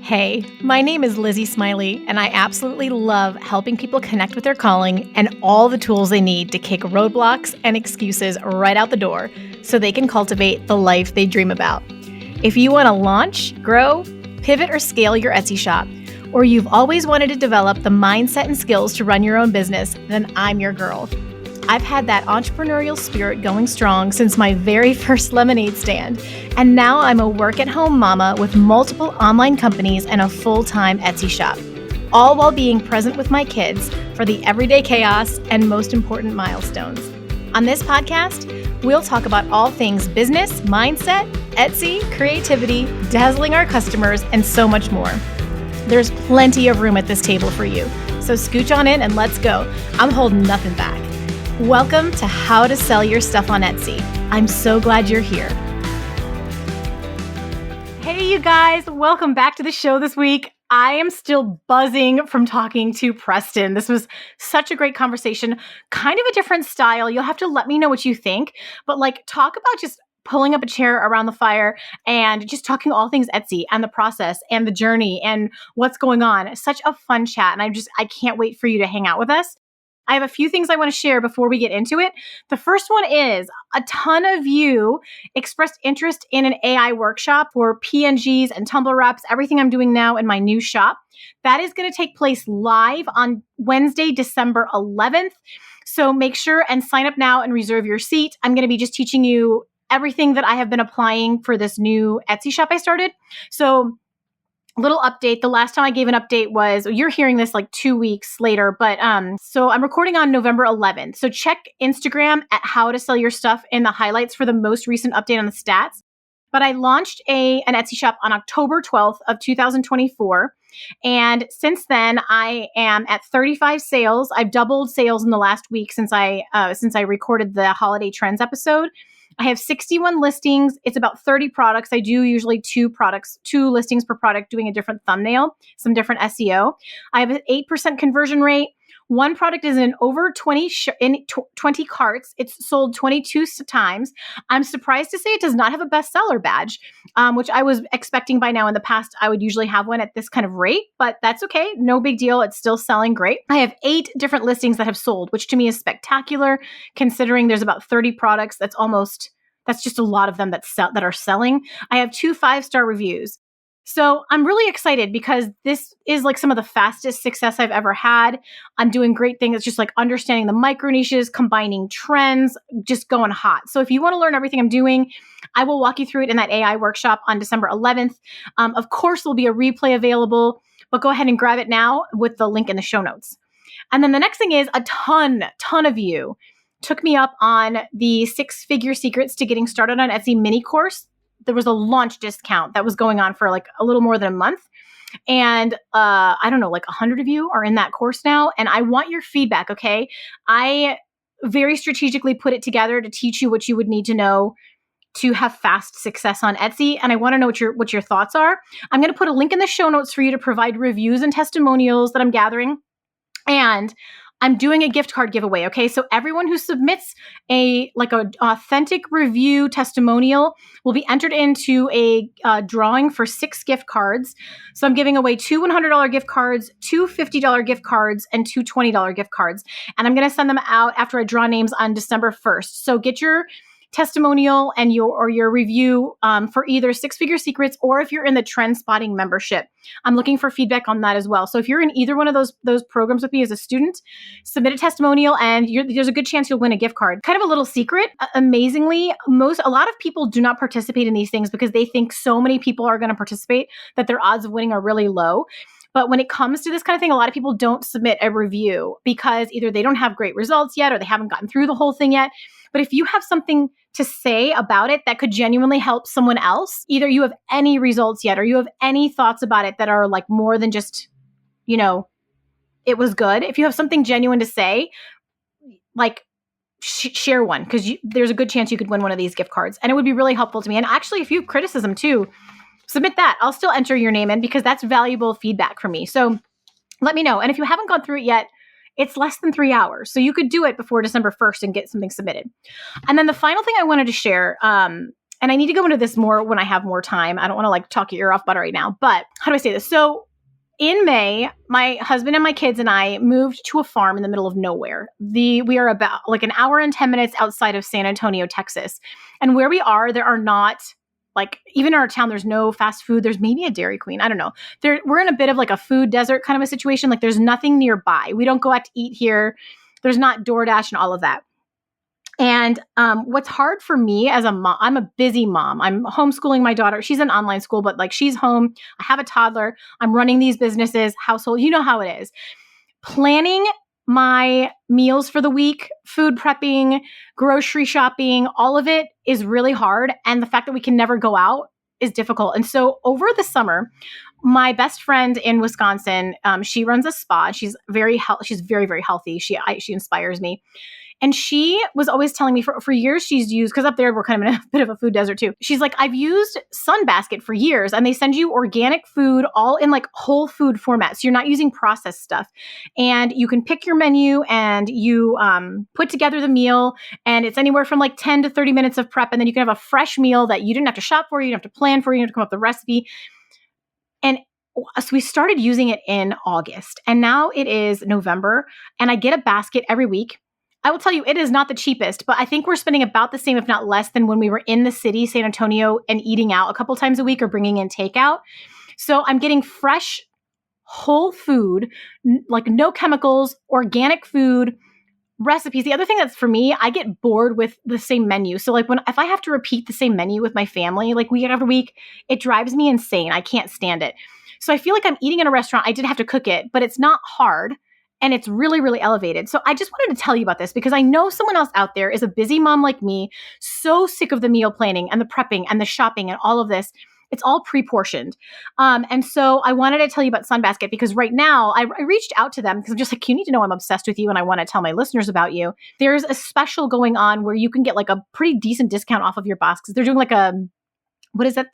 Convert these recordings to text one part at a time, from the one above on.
Hey, my name is Lizzie Smiley, and I absolutely love helping people connect with their calling and all the tools they need to kick roadblocks and excuses right out the door so they can cultivate the life they dream about. If you want to launch, grow, pivot, or scale your Etsy shop, or you've always wanted to develop the mindset and skills to run your own business, then I'm your girl. I've had that entrepreneurial spirit going strong since my very first lemonade stand, and now I'm a work-at-home mama with multiple online companies and a full-time Etsy shop, all while being present with my kids for the everyday chaos and most important milestones. On this podcast, we'll talk about all things business, mindset, Etsy, creativity, dazzling our customers, and so much more. There's plenty of room at this table for you, so scooch on in and let's go. I'm holding nothing back. Welcome to How to Sell Your Stuff on Etsy. I'm so glad you're here. Hey, you guys, welcome back to the show this week. I am still buzzing from talking to Preston. This was such a great conversation, kind of a different style. You'll have to let me know what you think, but talk about just pulling up a chair around the fire and just talking all things Etsy and the process and the journey and what's going on. Such a fun chat. And I can't wait for you to hang out with us. I have a few things I want to share before we get into it. The first one is a ton of you expressed interest in an AI workshop for PNGs and tumble wraps, everything I'm doing now in my new shop. That is going to take place live on Wednesday, December 11th. So make sure and sign up now and reserve your seat. I'm going to be just teaching you everything that I have been applying for this new Etsy shop I started. So little update. The last time I gave an update was, you're hearing this 2 weeks later, but so I'm recording on November 11th. So check Instagram at How to Sell Your Stuff in the highlights for the most recent update on the stats. But I launched an Etsy shop on October 12th of 2024. And since then, I am at 35 sales. I've doubled sales in the last week since I recorded the Holiday Trends episode. I have 61 listings. It's about 30 products. I do usually two listings per product, doing a different thumbnail, some different SEO. I have an 8% conversion rate. One product is in over 20 carts. It's sold 22 times. I'm surprised to say it does not have a bestseller badge, which I was expecting by now. In the past, I would usually have one at this kind of rate, but that's okay. No big deal. It's still selling great. I have 8 different listings that have sold, which to me is spectacular considering there's about 30 products. That's just a lot of them that are selling. I have 2 5-star reviews. So I'm really excited because this is some of the fastest success I've ever had. I'm doing great things. It's just understanding the micro niches, combining trends, just going hot. So if you want to learn everything I'm doing, I will walk you through it in that AI workshop on December 11th. Of course, there'll be a replay available, but go ahead and grab it now with the link in the show notes. And then the next thing is a ton of you took me up on the 6-figure secrets to getting started on Etsy mini course. There was a launch discount that was going on for a little more than a month. And I don't know, 100 of you are in that course now. And I want your feedback, okay? I very strategically put it together to teach you what you would need to know to have fast success on Etsy. And I want to know what your thoughts are. I'm going to put a link in the show notes for you to provide reviews and testimonials that I'm gathering. And I'm doing a gift card giveaway, okay? So everyone who submits an authentic review testimonial will be entered into a drawing for 6 gift cards. So I'm giving away 2 $100 gift cards, 2 $50 gift cards, and 2 $20 gift cards. And I'm going to send them out after I draw names on December 1st. So get your testimonial and your review for either 6-figure secrets, or if you're in the trend spotting membership. I'm looking for feedback on that as well. So if you're in either one of those programs with me as a student, submit a testimonial and there's a good chance you'll win a gift card. Kind of a little secret. Amazingly, a lot of people do not participate in these things because they think so many people are going to participate that their odds of winning are really low. But when it comes to this kind of thing, a lot of people don't submit a review because either they don't have great results yet or they haven't gotten through the whole thing yet. But if you have something to say about it that could genuinely help someone else, either you have any results yet or you have any thoughts about it that are more than just, it was good. If you have something genuine to say, share one, because there's a good chance you could win one of these gift cards. And it would be really helpful to me. And actually, if you have criticism too, submit that. I'll still enter your name in because that's valuable feedback for me. So let me know. And if you haven't gone through it yet, it's less than 3 hours. So you could do it before December 1st and get something submitted. And then the final thing I wanted to share, and and I need to go into this more when I have more time. I don't want to like talk your ear off about it right now, but how do I say this? So in May, my husband and my kids and I moved to a farm in the middle of nowhere. We are about like an hour and 10 minutes outside of San Antonio, Texas. And where we are, there are not like, even in our town, there's no fast food. There's maybe a Dairy Queen. I don't know. We're in a bit of like a food desert kind of a situation. Like there's nothing nearby. We don't go out to eat here. There's not DoorDash and all of that. And what's hard for me as a mom, I'm a busy mom. I'm homeschooling my daughter. She's in online school, but like she's home. I have a toddler. I'm running these businesses, household. You know how it is. Planning my meals for the week, food prepping, grocery shopping, all of it is really hard. And the fact that we can never go out is difficult. And so over the summer, my best friend in Wisconsin, she runs a spa. She's very, very healthy. She inspires me. And she was always telling me for years she's used, because up there we're kind of in a bit of a food desert too. She's like, I've used Sunbasket for years, and they send you organic food all in like whole food format. So you're not using processed stuff. And you can pick your menu and you put together the meal, and it's anywhere from like 10 to 30 minutes of prep. And then you can have a fresh meal that you didn't have to shop for, you didn't have to plan for, you didn't have to come up with the recipe. And so we started using it in August, and now it is November, and I get a basket every week. I will tell you, it is not the cheapest, but I think we're spending about the same, if not less, than when we were in the city, San Antonio, and eating out a couple times a week or bringing in takeout. So I'm getting fresh, whole food, like no chemicals, organic food, recipes. The other thing that's for me, I get bored with the same menu. So like if I have to repeat the same menu with my family, like week after week, it drives me insane. I can't stand it. So I feel like I'm eating in a restaurant. I did have to cook it, but it's not hard. And it's really, really elevated. So I just wanted to tell you about this because I know someone else out there is a busy mom like me, so sick of the meal planning and the prepping and the shopping and all of this. It's all pre-portioned. And so I wanted to tell you about Sunbasket because right now I reached out to them because I'm just like, you need to know I'm obsessed with you and I want to tell my listeners about you. There's a special going on where you can get like a pretty decent discount off of your box because they're doing like what is that?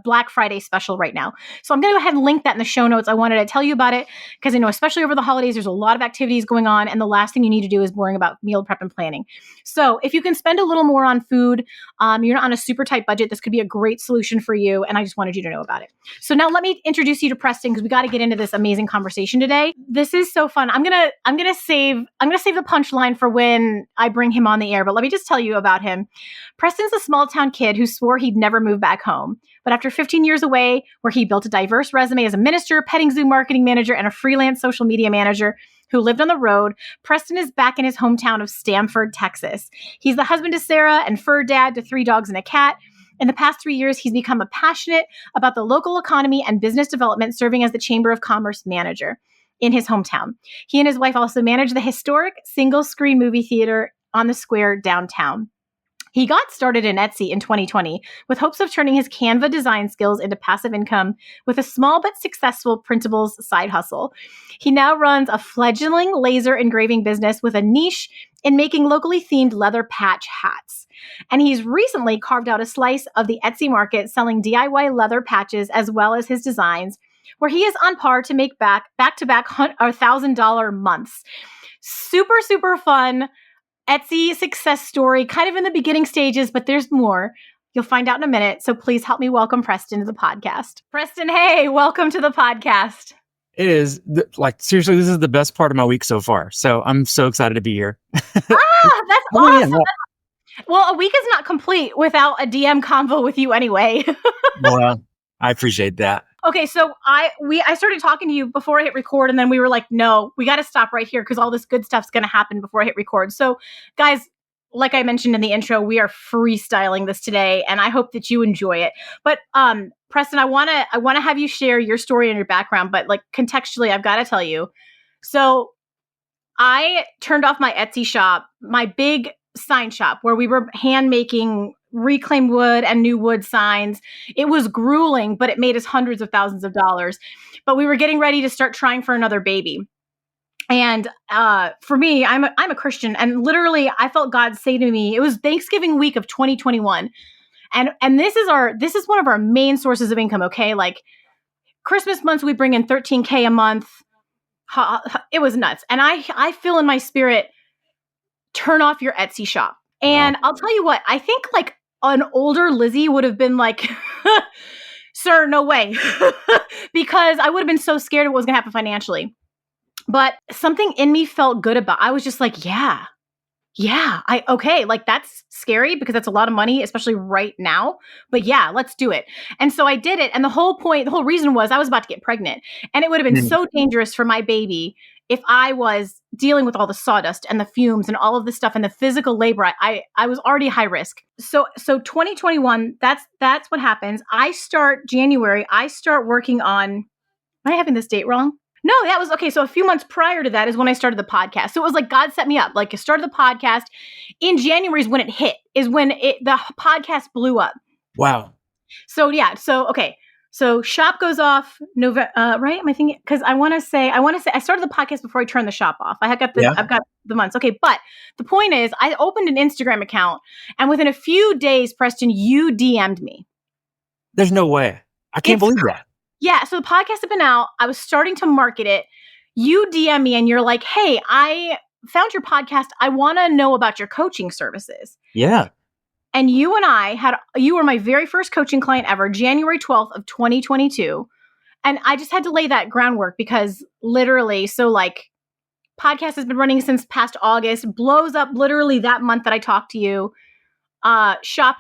Black Friday special right now. So I'm going to go ahead and link that in the show notes. I wanted to tell you about it because I know, especially over the holidays, there's a lot of activities going on. And the last thing you need to do is worrying about meal prep and planning. So if you can spend a little more on food, you're not on a super tight budget, this could be a great solution for you. And I just wanted you to know about it. So now let me introduce you to Preston because we got to get into this amazing conversation today. This is so fun. I'm going to save the punchline for when I bring him on the air, but let me just tell you about him. Preston's a small town kid who swore he'd never move back home. But after 15 years away, where he built a diverse resume as a minister, petting zoo marketing manager, and a freelance social media manager who lived on the road, Preston is back in his hometown of Stamford, Texas. He's the husband to Sarah and fur dad to 3 dogs and a cat. In the past 3 years, he's become passionate about the local economy and business development, serving as the Chamber of Commerce manager in his hometown. He and his wife also manage the historic single-screen movie theater on the square downtown. He got started in Etsy in 2020 with hopes of turning his Canva design skills into passive income with a small but successful printables side hustle. He now runs a fledgling laser engraving business with a niche in making locally themed leather patch hats. And he's recently carved out a slice of the Etsy market selling DIY leather patches as well as his designs, where he is on par to make back-to-back $1,000 months. Super, super fun Etsy success story, kind of in the beginning stages, but there's more. You'll find out in a minute. So please help me welcome Preston to the podcast. Preston, hey, welcome to the podcast. It is seriously, this is the best part of my week so far. So I'm so excited to be here. That's awesome. Yeah. Well, a week is not complete without a DM convo with you anyway. Well, I appreciate that. Okay, so I started talking to you before I hit record, and then we were like, no, we got to stop right here because all this good stuff's going to happen before I hit record. So, guys, like I mentioned in the intro, we are freestyling this today, and I hope that you enjoy it. But Preston, I want to have you share your story and your background, but like contextually, I've got to tell you. So, I turned off my Etsy shop, my big sign shop where we were hand making reclaimed wood and new wood signs. It was grueling, but it made us hundreds of thousands of dollars. But we were getting ready to start trying for another baby. And for me, I'm a Christian, and literally I felt God say to me, it was Thanksgiving week of 2021. And this is one of our main sources of income, okay? Like Christmas months, we bring in $13K a month. It was nuts. And I feel in my spirit, turn off your Etsy shop. And I'll tell you what, I think like an older Lizzie would have been like, sir, no way. Because I would have been so scared of what was going to happen financially. But something in me felt good about it. I was just like, yeah, okay, like that's scary because that's a lot of money, especially right now. But yeah, let's do it. And so I did it. And the whole reason was I was about to get pregnant. And it would have been so dangerous for my baby if I was dealing with all the sawdust and the fumes and all of this stuff and the physical labor. I was already high risk. So 2021, that's what happens. I start January. I start working on, am I having this date wrong? No, that was okay. So a few months prior to that is when I started the podcast. So it was like God set me up. Like I started the podcast in January is when it hit, is when the podcast blew up. Wow. So yeah. So okay. So shop goes off November, right? Am I thinking? Because I want to say I started the podcast before I turned the shop off. I've got the months. Okay, but the point is, I opened an Instagram account, and within a few days, Preston, you DM'd me. There's no way. I can't believe that. Yeah, so the podcast had been out. I was starting to market it. You DM me and you're like, hey, I found your podcast. I want to know about your coaching services. Yeah. And you were my very first coaching client ever, January 12th of 2022. And I just had to lay that groundwork because literally, so like podcast has been running since past August, blows up literally that month that I talked to you. Shop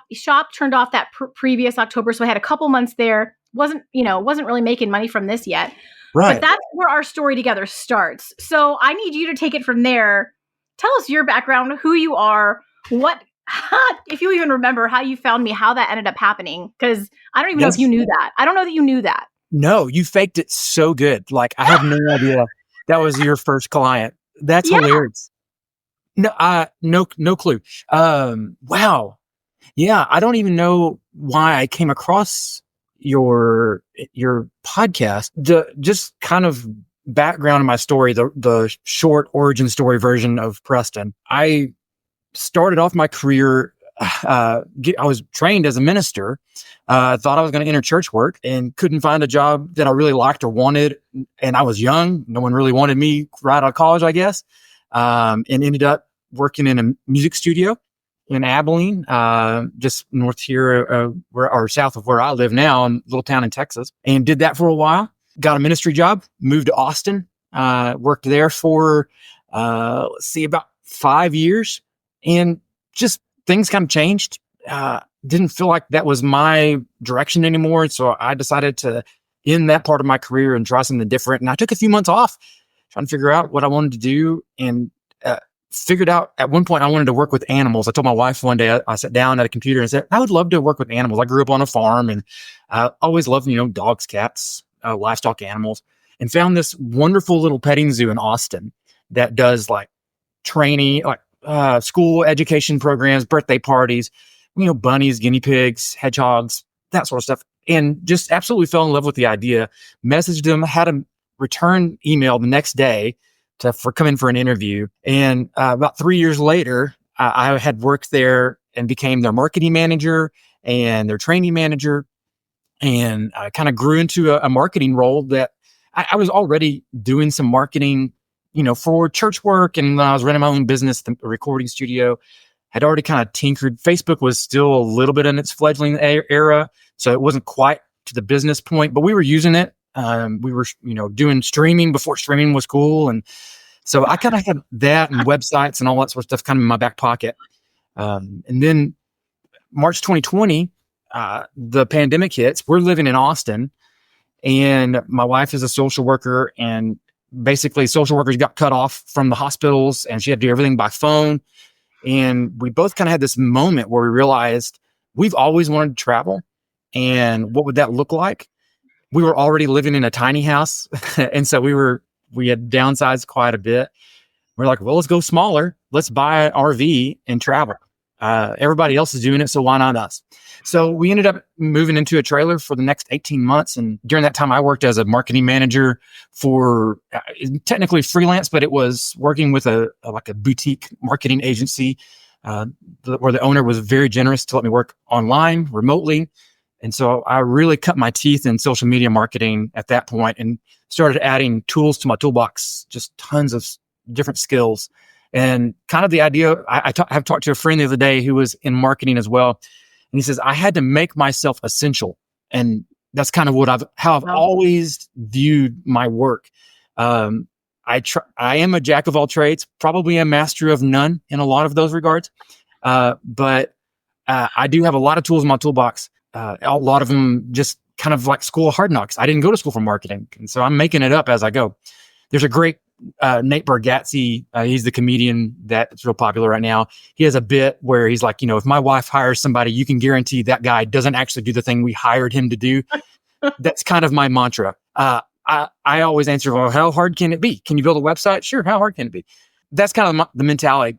turned off that previous October. So I had a couple months there. Wasn't really making money from this yet. Right. But that's where our story together starts. So I need you to take it from there. Tell us your background, who you are, if you even remember how you found me, how that ended up happening. Because I don't even know if you knew that. I don't know that you knew that. No, you faked it so good. Like I have no idea that was your first client. That's hilarious. No clue. Wow. Yeah. I don't even know why I came across your podcast. Just kind of background in my story, the short origin story version of Preston. I started off my career. I was trained as a minister. I thought I was going to enter church work and couldn't find a job that I really liked or wanted. And I was young. No one really wanted me right out of college, I guess. And ended up working in a music studio in Abilene, just north here, or south of where I live now, in a little town in Texas, and did that for a while. Got a ministry job, moved to Austin, worked there for, about 5 years, and just things kind of changed. Didn't feel like that was my direction anymore. So I decided to end that part of my career and try something different. And I took a few months off trying to figure out what I wanted to do, and figured out at one point I wanted to work with animals. I told my wife one day, I sat down at a computer and said, I would love to work with animals. I grew up on a farm and I always loved, dogs, cats, livestock animals, and found this wonderful little petting zoo in Austin that does like training, like school education programs, birthday parties, bunnies, guinea pigs, hedgehogs, that sort of stuff. And just absolutely fell in love with the idea, messaged them, had a return email the next day for come in for an interview. And about 3 years later, I had worked there and became their marketing manager and their training manager, and I kind of grew into a marketing role that I was already doing some marketing, for church work. And when I was running my own business, the recording studio, had already kind of tinkered. Facebook was still a little bit in its fledgling era, so it wasn't quite to the business point, but we were using it. We were, doing streaming before streaming was cool. And so I kind of had that and websites and all that sort of stuff kind of in my back pocket. And then March 2020, the pandemic hits. We're living in Austin, and my wife is a social worker, and basically social workers got cut off from the hospitals and she had to do everything by phone. And we both kind of had this moment where we realized we've always wanted to travel, and what would that look like? We were already living in a tiny house. And so we had downsized quite a bit. We're like, well, let's go smaller. Let's buy an RV and travel. Everybody else is doing it, so why not us? So we ended up moving into a trailer for the next 18 months. And during that time, I worked as a marketing manager for technically freelance, but it was working with a boutique marketing agency where the owner was very generous to let me work online, remotely. And so I really cut my teeth in social media marketing at that point and started adding tools to my toolbox, just tons of different skills. And kind of the idea, I have talked to a friend the other day who was in marketing as well. And he says, I had to make myself essential. And that's kind of how I've Well, always viewed my work. I am a jack of all trades, probably a master of none in a lot of those regards. But I do have a lot of tools in my toolbox. A lot of them just kind of like school of hard knocks. I didn't go to school for marketing. And so I'm making it up as I go. There's a great Nate Bargatze. He's the comedian that's real popular right now. He has a bit where he's like, if my wife hires somebody, you can guarantee that guy doesn't actually do the thing we hired him to do. That's kind of my mantra. I always answer, well, how hard can it be? Can you build a website? Sure. How hard can it be? That's kind of the mentality.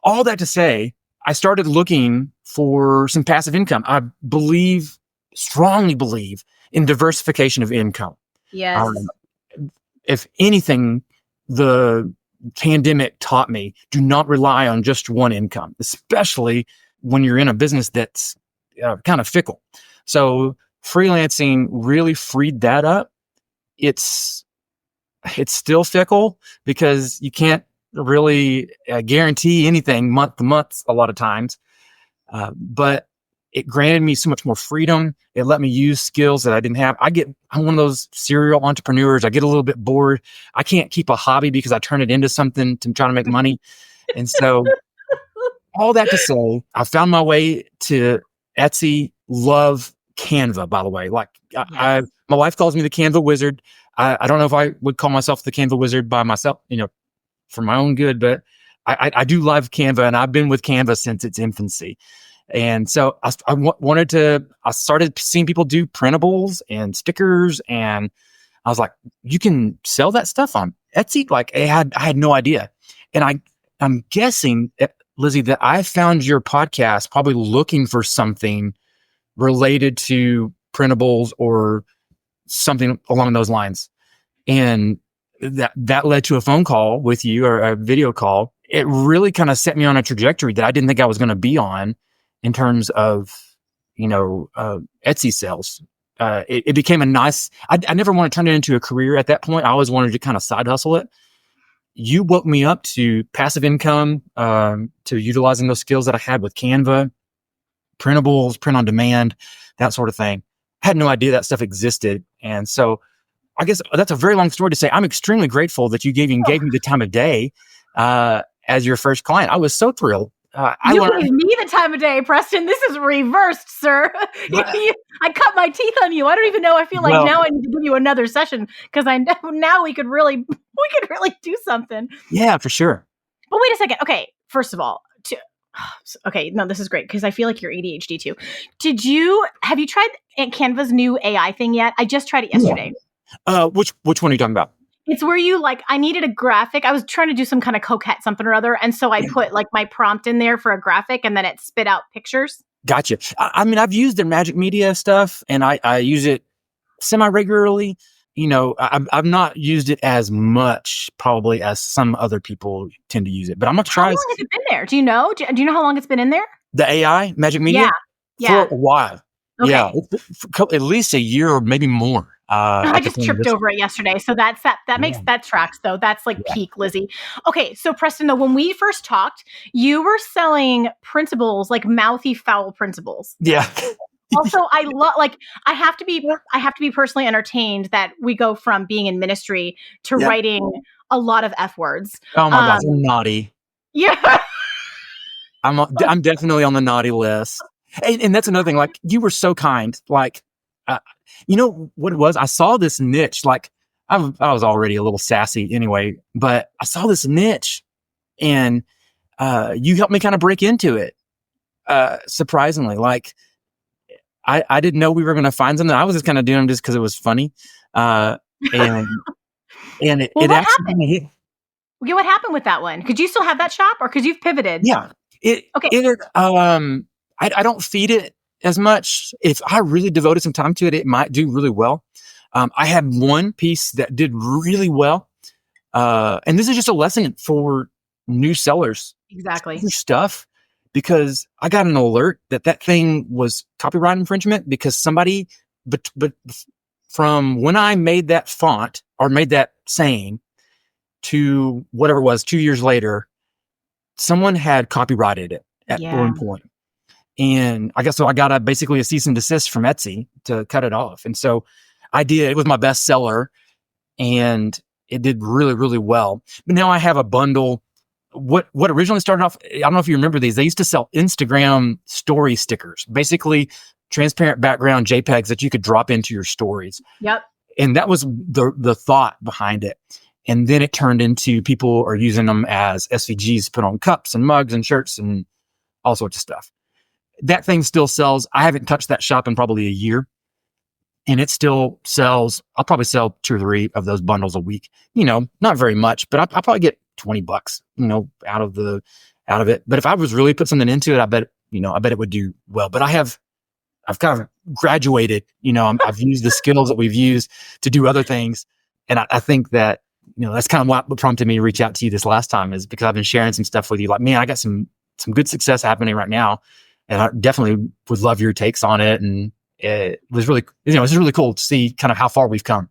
All that to say, I started looking for some passive income. I strongly believe in diversification of income. yes. If anything, the pandemic taught me, do not rely on just one income, especially when you're in a business that's kind of fickle. So freelancing really freed that up. It's still fickle because you can't really guarantee anything month to month a lot of times. But it granted me so much more freedom. It let me use skills that I didn't have. I'm one of those serial entrepreneurs. I get a little bit bored. I can't keep a hobby because I turn it into something to try to make money. And so all that to say, I found my way to Etsy. Love Canva, by the way. Like my wife calls me the Canva wizard. I don't know if I would call myself the Canva wizard by myself, for my own good, but I do love Canva, and I've been with Canva since its infancy. And so I started seeing people do printables and stickers, and I was like, you can sell that stuff on Etsy? Like I had no idea. And I'm guessing, Lizzie, that I found your podcast probably looking for something related to printables or something along those lines. And that led to a phone call with you, or a video call. It really kind of set me on a trajectory that I didn't think I was going to be on in terms of, Etsy sales. It became a nice, I never want to turn it into a career at that point. I always wanted to kind of side hustle it. You woke me up to passive income, to utilizing those skills that I had with Canva, printables, print on demand, that sort of thing. I had no idea that stuff existed. And so I guess that's a very long story to say I'm extremely grateful that you gave me the time of day as your first client. I was so thrilled. You gave me the time of day, Preston. This is reversed, sir. I cut my teeth on you. I don't even know. I feel like now I need to give you another session because I know now we could really do something. Yeah, for sure. But wait a second. Okay, first of all, no, this is great because I feel like you're ADHD too. Have you tried Canva's new AI thing yet? I just tried it yesterday. Which one are you talking about? It's where I needed a graphic. I was trying to do some kind of coquette something or other. And so I put like my prompt in there for a graphic, and then it spit out pictures. Gotcha. I mean, I've used their Magic Media stuff, and I use it semi-regularly. I've not used it as much probably as some other people tend to use it, but I'm going to try. How long has it been there? Do you know? Do you know how long it's been in there? The AI Magic Media? Yeah. For a while. Okay. Yeah. At least a year or maybe more. I just tripped over it yesterday. So that tracks though. That's like peak Lizzie. Okay. So Preston, though, when we first talked, you were selling printables, like mouthy foul printables. Yeah. Also, I love, I have to be personally entertained that we go from being in ministry to writing a lot of F words. Oh my gosh, I'm naughty. Yeah. I'm definitely on the naughty list. And that's another thing. Like, you were so kind. Like, you know what it was? I saw this niche. Like, I was already a little sassy anyway, but I saw this niche, and you helped me kind of break into it. Surprisingly, like, I didn't know we were going to find something. I was just kind of doing it just because it was funny. And it actually hit. What happened with that one? Could you still have that shop, or could you've pivoted? Yeah. I don't feed it as much. If I really devoted some time to it, it might do really well. I had one piece that did really well. And this is just a lesson for new sellers. Exactly. Stuff, because I got an alert that thing was copyright infringement because somebody, but from when I made that font or made that saying to whatever it was 2 years later, someone had copyrighted it at one point. And I guess so I got basically a cease and desist from Etsy to cut it off. And so I did. It was my best seller and it did really, really well. But now I have a bundle. What originally started off, I don't know if you remember these. They used to sell Instagram story stickers, basically transparent background JPEGs that you could drop into your stories. Yep. And that was the thought behind it. And then it turned into people are using them as SVGs to put on cups and mugs and shirts and all sorts of stuff. That thing still sells. I haven't touched that shop in probably a year. And it still sells. I'll probably sell 2 or 3 of those bundles a week. Not very much, but I'll probably get $20, out of it. But if I was really put something into it, I bet it would do well. But I've kind of graduated, I've used the skills that we've used to do other things. And I think that, that's kind of what prompted me to reach out to you this last time, is because I've been sharing some stuff with you. Like, man, I got some good success happening right now. And I definitely would love your takes on it. And it was really, it's really cool to see kind of how far we've come.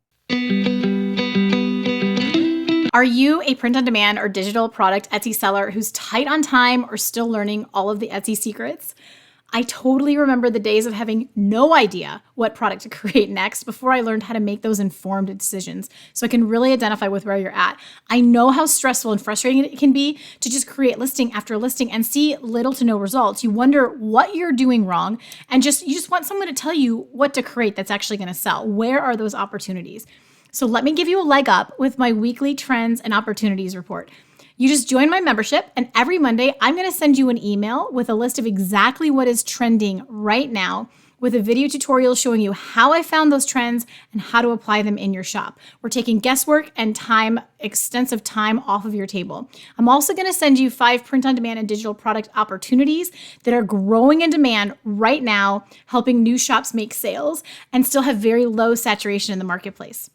Are you a print on demand or digital product Etsy seller who's tight on time or still learning all of the Etsy secrets? I totally remember the days of having no idea what product to create next before I learned how to make those informed decisions so I can really identify with where you're at. I know how stressful and frustrating it can be to just create listing after listing and see little to no results. You wonder what you're doing wrong and you just want someone to tell you what to create that's actually going to sell. Where are those opportunities? So let me give you a leg up with my weekly trends and opportunities report. You just join my membership, and every Monday, I'm going to send you an email with a list of exactly what is trending right now, with a video tutorial showing you how I found those trends and how to apply them in your shop. We're taking guesswork and extensive time off of your table. I'm also going to send you 5 print-on-demand and digital product opportunities that are growing in demand right now, helping new shops make sales and still have very low saturation in the marketplace.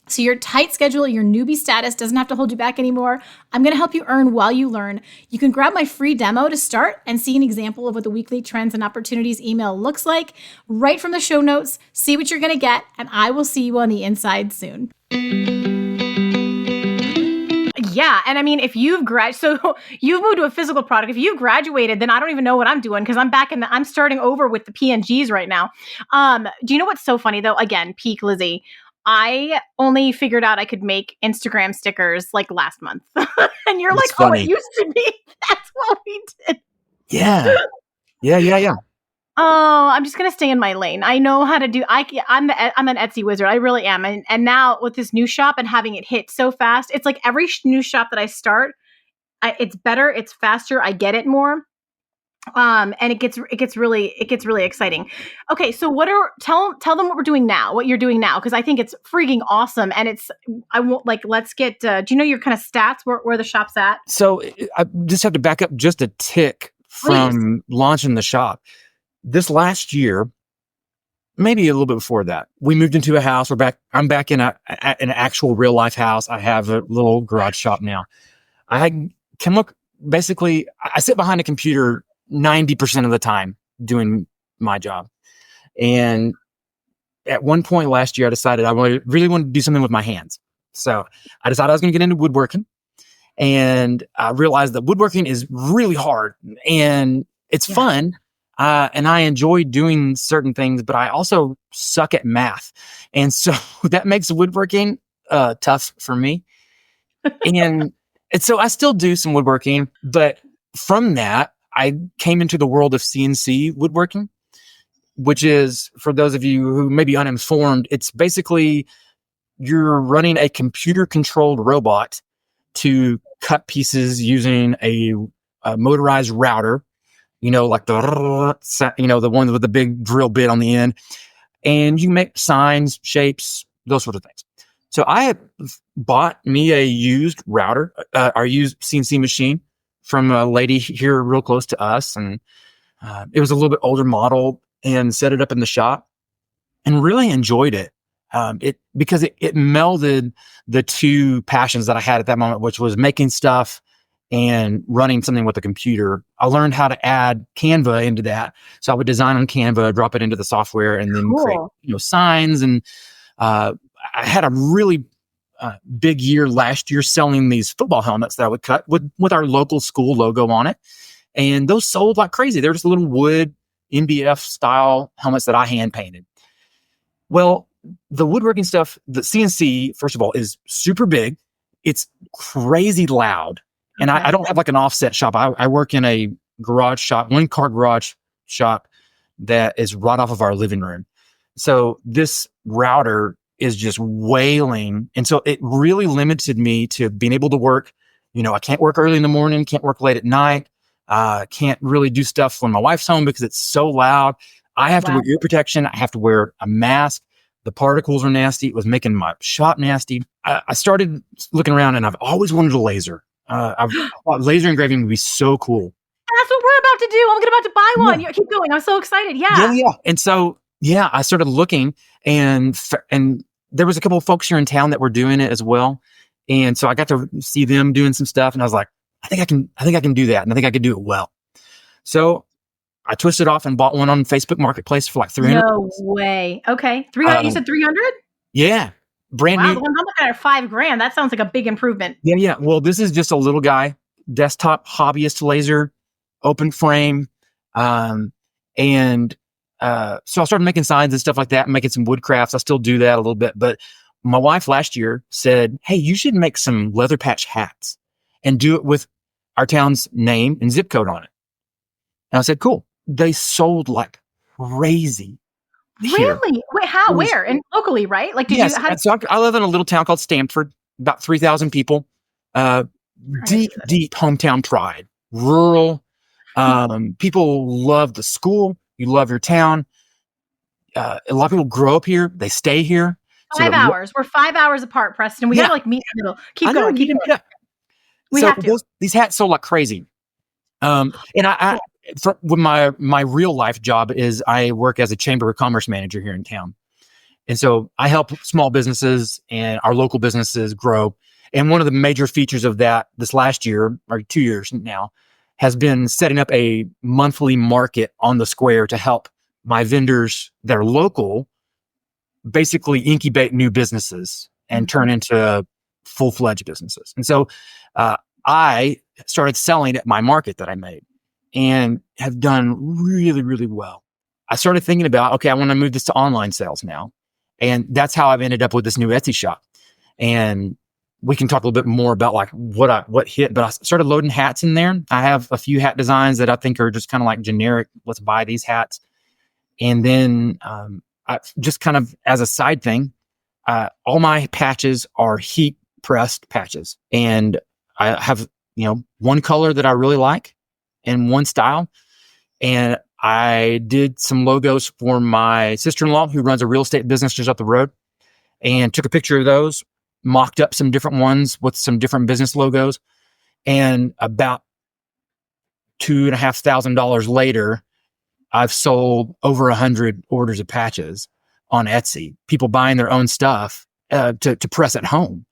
So your tight schedule, your newbie status doesn't have to hold you back anymore. I'm going to help you earn while you learn. You can grab my free demo to start and see an example of what the weekly trends and opportunities email looks like right from the show notes. See what you're going to get, and I will see you on the inside soon. Yeah. And I mean, if you've you've moved to a physical product, if you've graduated, then I don't even know what I'm doing because I'm starting over with the PNGs right now. Do you know what's so funny though? Again, peak Lizzie. I only figured out I could make Instagram stickers like last month. And you're That's like, funny. Oh, it used to be. That's what we did. Yeah. Oh, I'm just going to stay in my lane. I know how to do, I'm an Etsy wizard. I really am. And now with this new shop and having it hit so fast, it's like every new shop that I start, it's better, it's faster, I get it more. And it gets really exciting. Okay, so tell them what we're doing now, what you're doing now, because I think it's freaking awesome. And let's get. Do you know your kind of stats where the shop's at? So I just have to back up just a tick from launching the shop. This last year, maybe a little bit before that, we moved into a house. I'm back in an actual real life house. I have a little garage shop now. I can look. Basically, I sit behind a computer 90% of the time doing my job. And at one point last year, I decided I really wanted to do something with my hands. So I decided I was going to get into woodworking. And I realized that woodworking is really hard and it's fun. And I enjoy doing certain things, but I also suck at math. And so that makes woodworking tough for me. And so I still do some woodworking, but from that, I came into the world of CNC woodworking, which is, for those of you who may be uninformed, it's basically you're running a computer-controlled robot to cut pieces using a motorized router, like the one with the big drill bit on the end, and you make signs, shapes, those sort of things. So I had bought me a used router, our used CNC machine, from a lady here real close to us. And it was a little bit older model, and set it up in the shop and really enjoyed it. Because it melded the two passions that I had at that moment, which was making stuff and running something with a computer. I learned how to add Canva into that. So I would design on Canva, drop it into the software, and then create, signs. And I had a really big year last year selling these football helmets that I would cut with our local school logo on it. And those sold like crazy. They're just little wood NBF style helmets that I hand painted. Well, the woodworking stuff, the CNC, first of all, is super big. It's crazy loud. And I don't have like an offset shop. I work in a garage shop, one car garage shop that is right off of our living room. So this router is just wailing. And so it really limited me to being able to work. I can't work early in the morning, can't work late at night. Can't really do stuff when my wife's home because it's so loud. I have to wear ear protection. I have to wear a mask. The particles are nasty. It was making my shop nasty. I started looking around and I've always wanted a laser. I thought laser engraving would be so cool. That's what we're about to do. I'm about to buy one. Yeah. Keep going. I'm so excited. Yeah. Yeah. And so, I started looking and there was a couple of folks here in town that were doing it as well. And so I got to see them doing some stuff and I was like, I think I can do that. And I think I could do it well. So I twisted off and bought one on Facebook Marketplace for like $300. No way. Okay. 300. You said 300? Yeah. Brand new. The one I'm looking at $5,000. That sounds like a big improvement. Yeah. Well, this is just a little guy, desktop hobbyist laser, open frame. So I started making signs and stuff like that, making some wood crafts. I still do that a little bit, but my wife last year said, hey, you should make some leather patch hats and do it with our town's name and zip code on it. And I said, cool. They sold like crazy. Here. Really? Wait, how? Where? And locally, right? Like, so I live in a little town called Stamford, about 3,000 people. Deep hometown pride. Rural. People love the school. You love your town. A lot of people grow up here. They stay here. 5 hours. We're 5 hours apart, Preston. We gotta meet in the middle. Keep going. We have to. These hats sold like crazy. And with my real life job is I work as a Chamber of Commerce manager here in town. And so I help small businesses and our local businesses grow. And one of the major features of that this last year, or 2 years now, has been setting up a monthly market on the square to help my vendors that are local basically incubate new businesses and turn into full-fledged businesses. And so I started selling at my market that I made and have done really, really well. I started thinking about, okay, I want to move this to online sales now. And that's how I've ended up with this new Etsy shop. And we can talk a little bit more about like what hit, but I started loading hats in there. I have a few hat designs that I think are just kind of like generic. Let's buy these hats. And then I just kind of as a side thing, all my patches are heat pressed patches. And I have, one color that I really like and one style. And I did some logos for my sister-in-law who runs a real estate business just up the road and took a picture of those, mocked up some different ones with some different business logos. And about $2,500 later, I've sold over 100 orders of patches on Etsy, people buying their own stuff to press at home.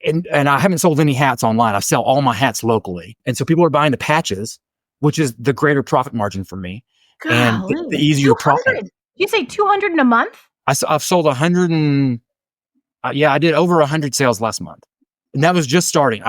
And I haven't sold any hats online. I sell all my hats locally. And so people are buying the patches, which is the greater profit margin for me. Golly. And the easier profit. You say 200 in a month? I've sold 100 and I did over 100 sales last month. And that was just starting.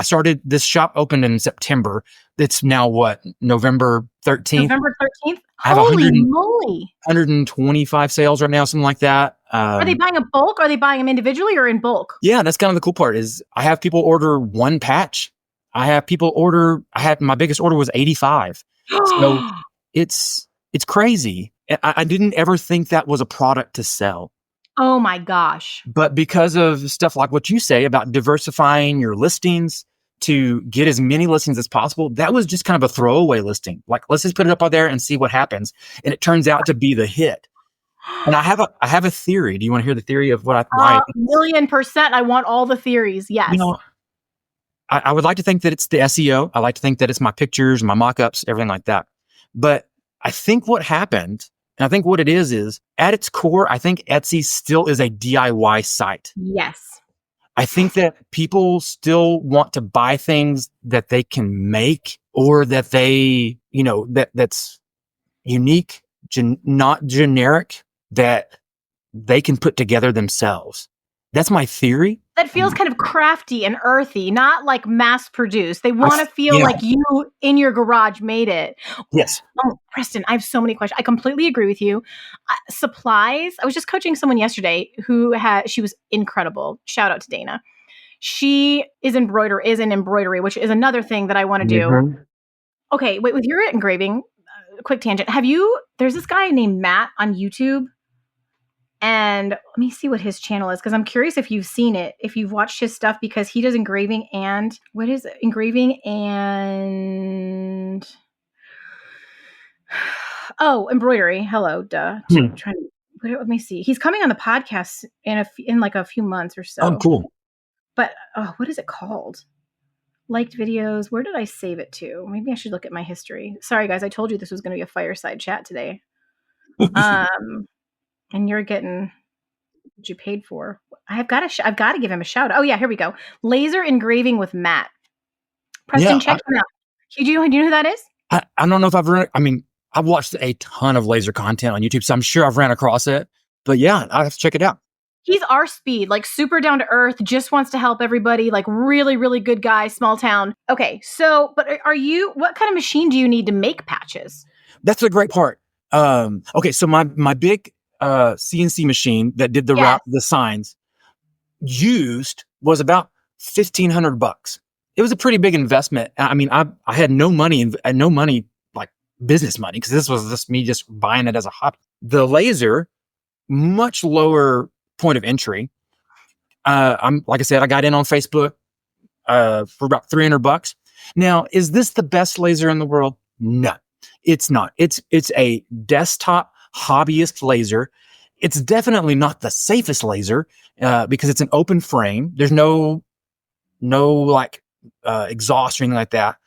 This shop opened in September. It's now November 13th? November 13th? Holy moly. 125 sales right now, something like that. Are they buying a bulk? Are they buying them individually or in bulk? Yeah, that's kind of the cool part is I have people order one patch. My biggest order was 85. So it's crazy. I didn't ever think that was a product to sell. Oh my gosh. But because of stuff like what you say about diversifying your listings to get as many listings as possible, that was just kind of a throwaway listing. Like, let's just put it up out there and see what happens. And it turns out to be the hit. And I have a theory. Do you want to hear the theory of what why? 1,000,000%. I want all the theories. Yes. I would like to think that it's the SEO. I like to think that it's my pictures, my mock-ups, everything like that. But I think what happened, and I think what it is at its core, I think Etsy still is a DIY site. Yes. I think that people still want to buy things that they can make or that they, that's unique, not generic, that they can put together themselves. That's my theory. that feels kind of crafty and earthy, not like mass produced. They want to feel like you in your garage made it. Yes. Oh, Preston, I have so many questions. I completely agree with you. Supplies. I was just coaching someone yesterday she was incredible. Shout out to Dana. She is in embroidery, which is another thing that I want to do. Okay, wait, with your engraving, quick tangent. There's this guy named Matt on YouTube. And let me see what his channel is, because I'm curious if you've seen it, if you've watched his stuff, because he does engraving and embroidery. Hello, duh. Let me see. He's coming on the podcast in like a few months or so. Oh, cool. But what is it called? Liked videos. Where did I save it to? Maybe I should look at my history. Sorry, guys. I told you this was going to be a fireside chat today. And you're getting what you paid for. I've got to give him a shout out. Oh yeah, here we go. Laser engraving with Matt. Preston, check him out. Do you know who that is? I don't know if I've watched a ton of laser content on YouTube, so I'm sure I've ran across it. But yeah, I'll have to check it out. He's our speed, like super down to earth, just wants to help everybody, like really, really good guy, small town. Okay, so, but what kind of machine do you need to make patches? That's a great part. Okay, so my big CNC machine that did the signs was about $1,500. It was a pretty big investment. I mean, I had no money like business money, because this was just me just buying it as a hobby. The laser, much lower point of entry. Like I said, I got in on Facebook for about $300. Now, is this the best laser in the world? No, it's not. It's a desktop hobbyist laser. It's definitely not the safest laser because it's an open frame. There's no like exhaust or anything like that.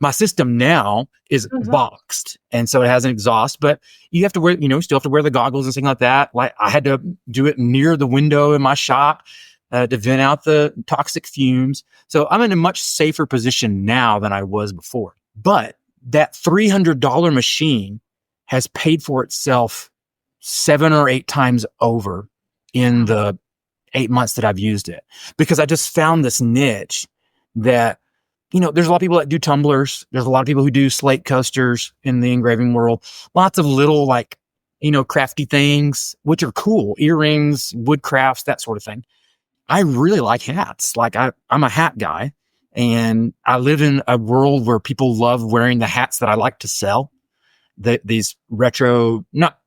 My system now is boxed, and so it has an exhaust, but you have to wear, still have to wear the goggles and things like that. Like I had to do it near the window in my shop to vent out the toxic fumes. So I'm in a much safer position now than I was before. But that $300 machine has paid for itself 7 or 8 times over in the 8 months that I've used it, because I just found this niche that, there's a lot of people that do tumblers. There's a lot of people who do slate coasters in the engraving world. Lots of little crafty things, which are cool. Earrings, wood crafts, that sort of thing. I really like hats. Like I'm a hat guy, and I live in a world where people love wearing the hats that I like to sell. These retro, not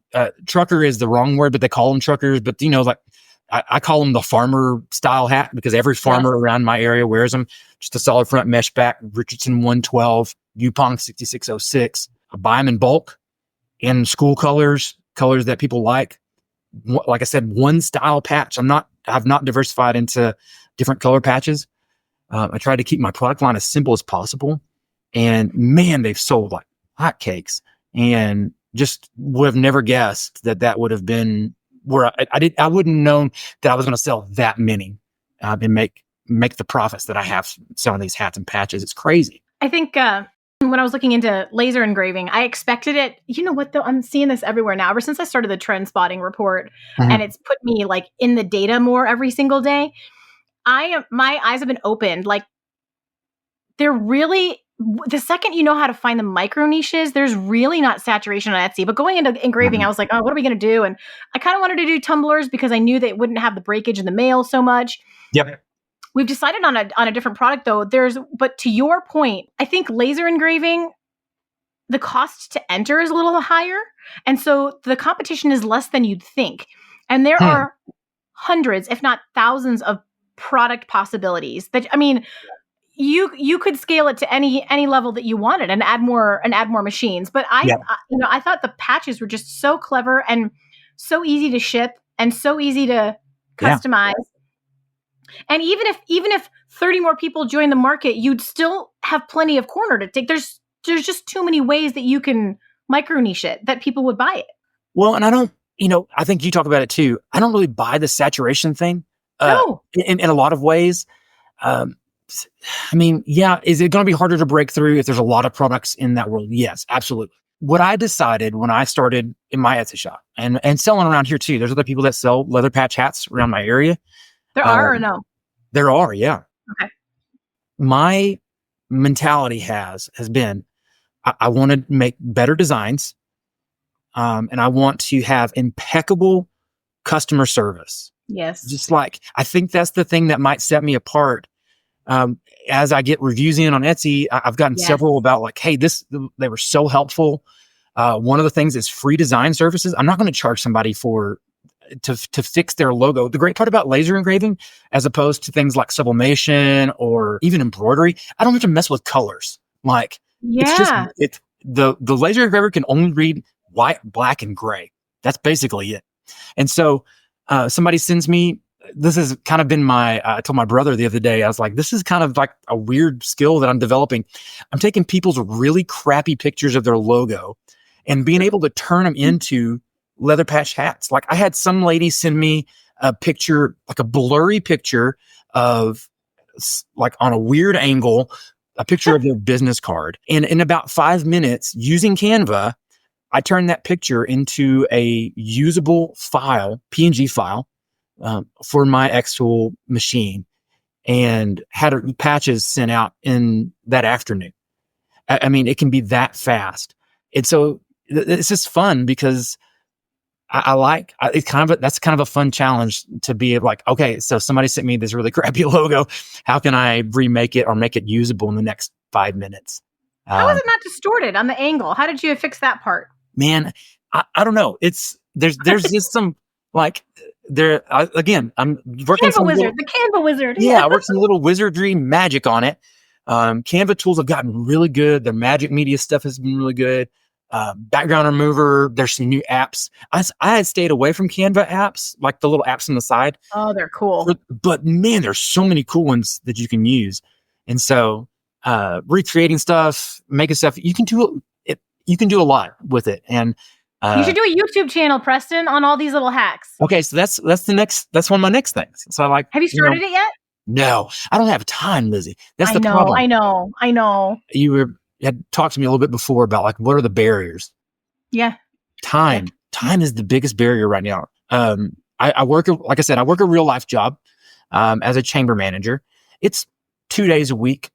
trucker is the wrong word, but they call them truckers. But I call them the farmer style hat, because every farmer around my area wears them. Just a solid front mesh back, Richardson 112, Yupong 6606. I buy them in bulk in school colors that people like. Like I said, one style patch. I've not diversified into different color patches. I try to keep my product line as simple as possible. And man, they've sold like hotcakes, and just would have never guessed that would have been where I wouldn't known that I was going to sell that many and make the profits that I have selling these hats and patches. It's crazy. I think when I was looking into laser engraving, I expected it. You know what though? I'm seeing this everywhere now. Ever since I started the trend spotting report, and it's put me like in the data more every single day. My eyes have been opened. Like they're really, the second you know how to find the micro niches, there's really not saturation on Etsy. But going into engraving, I was like, oh, what are we going to do? And I kind of wanted to do tumblers because I knew that it wouldn't have the breakage in the mail so much. Yep. We've decided on a different product though. But to your point, I think laser engraving, the cost to enter is a little higher. And so the competition is less than you'd think. And there are hundreds, if not thousands of product possibilities that, I mean, you could scale it to any level that you wanted and add more machines. But I thought the patches were just so clever and so easy to ship and so easy to customize. And even if 30 more people join the market, you'd still have plenty of corner to take. There's just too many ways that you can micro niche it that people would buy it. Well, and I think you talk about it too. I don't really buy the saturation thing. No. In a lot of ways. Is it going to be harder to break through if there's a lot of products in that world? Yes, absolutely. What I decided when I started in my Etsy shop and selling around here too, there's other people that sell leather patch hats around my area. There are or no? There are, yeah. Okay. My mentality has been, I want to make better designs. And I want to have impeccable customer service. Yes. Just like, I think that's the thing that might set me apart. As I get reviews in on Etsy, I've gotten several about like, hey, they were so helpful. One of the things is free design services. I'm not going to charge somebody to fix their logo. The great part about laser engraving, as opposed to things like sublimation or even embroidery, I don't have to mess with colors. Like, the laser engraver can only read white, black, and gray. That's basically it. And so somebody sends me, this has kind of been I told my brother the other day, I was like, this is kind of like a weird skill that I'm developing. I'm taking people's really crappy pictures of their logo and being able to turn them into leather patch hats. Like, I had some lady send me a picture, like a blurry picture of, like, on a weird angle, a picture of their business card. And in about 5 minutes using Canva, I turned that picture into a usable file, PNG file, for my actual machine, and had patches sent out in that afternoon. I mean, it can be that fast. And so it's just fun because that's kind of a fun challenge to be like, okay, so somebody sent me this really crappy logo. How can I remake it or make it usable in the next 5 minutes? How is it not distorted on the angle? How did you fix that part? Man, I don't know. There's just some, like, again, I'm working the Canva wizard. Yeah, I worked some little wizardry magic on it. Canva tools have gotten really good. The magic media stuff has been really good. Background remover. There's some new apps. I had stayed away from Canva apps, like the little apps on the side. Oh, they're cool. But man, there's so many cool ones that you can use. And so, recreating stuff, making stuff, you can do it. You can do a lot with it. And you should do a YouTube channel, Preston, on all these little hacks. Okay, so that's one of my next things. So have you started it yet? No, I don't have time, Lizzie. That's the problem. I know. You had talked to me a little bit before about, like, what are the barriers? Yeah. Time is the biggest barrier right now. I work a real life job, as a chamber manager. It's 2 days a week,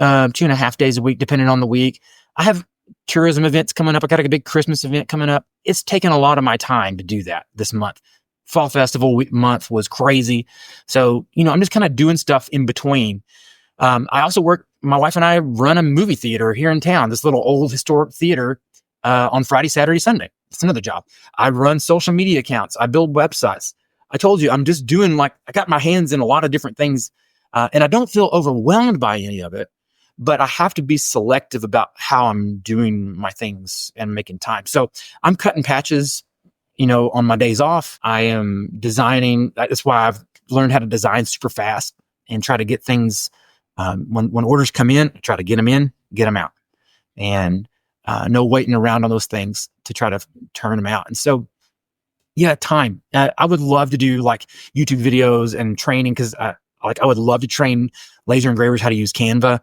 2.5 days a week, depending on the week. I have tourism events coming up. I got a big Christmas event coming up. It's taken a lot of my time to do that this month. Fall festival month was crazy. So, I'm just kind of doing stuff in between. I also my wife and I run a movie theater here in town, this little old historic theater, on Friday, Saturday, Sunday. It's another job. I run social media accounts. I build websites. I told you, I'm just doing, like, I got my hands in a lot of different things. And I don't feel overwhelmed by any of it. But I have to be selective about how I'm doing my things and making time. So I'm cutting patches, on my days off. I am designing. That's why I've learned how to design super fast and try to get things, when orders come in, try to get them in, get them out, and no waiting around on those things to try to turn them out. And so, yeah, time. I would love to do, like, YouTube videos and training, because I would love to train laser engravers how to use Canva,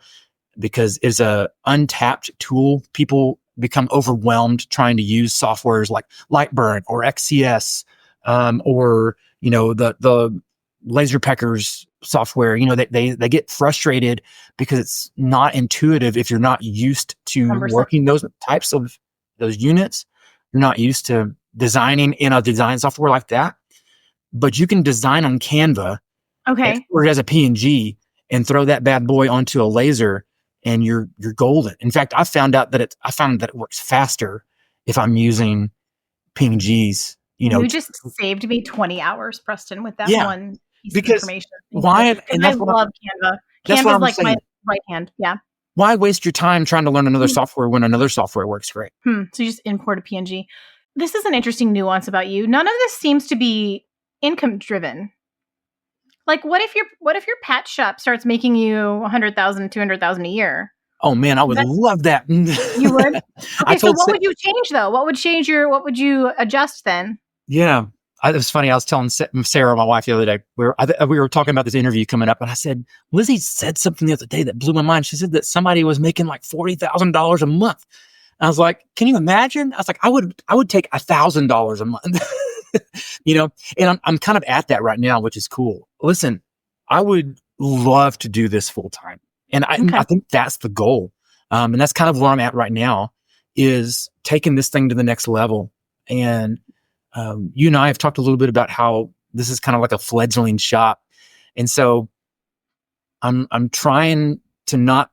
because it's a untapped tool. People become overwhelmed trying to use softwares like Lightburn or XCS, or, the laser peckers software. They get frustrated because it's not intuitive. If you're not used to 100%. Working those types of those units, you're not used to designing in a design software like that. But you can design on Canva, or as a PNG, and throw that bad boy onto a laser, and you're golden. In fact, I found that it works faster if I'm using PNGs. You just saved me 20 hours, Preston, with that one piece of information. Why? And I love Canva. Canva's like my right hand. Yeah. Why waste your time trying to learn another software when another software works great? So you just import a PNG. This is an interesting nuance about you. None of this seems to be income driven. Like, what if your patch shop starts making you $100,000, $200,000 a year? Oh man, I would love that. You would? Okay, so what would you change though? What would you adjust then? Yeah. It was funny. I was telling Sarah, my wife, the other day, we were talking about this interview coming up, and I said, Lizzie said something the other day that blew my mind. She said that somebody was making like $40,000 a month. I was like, can you imagine? I was like, I would take $1,000 a month, and I'm kind of at that right now, which is cool. Listen, I would love to do this full time. And I think that's the goal. And that's kind of where I'm at right now, is taking this thing to the next level. And you and I have talked a little bit about how this is kind of like a fledgling shop. And so I'm trying to not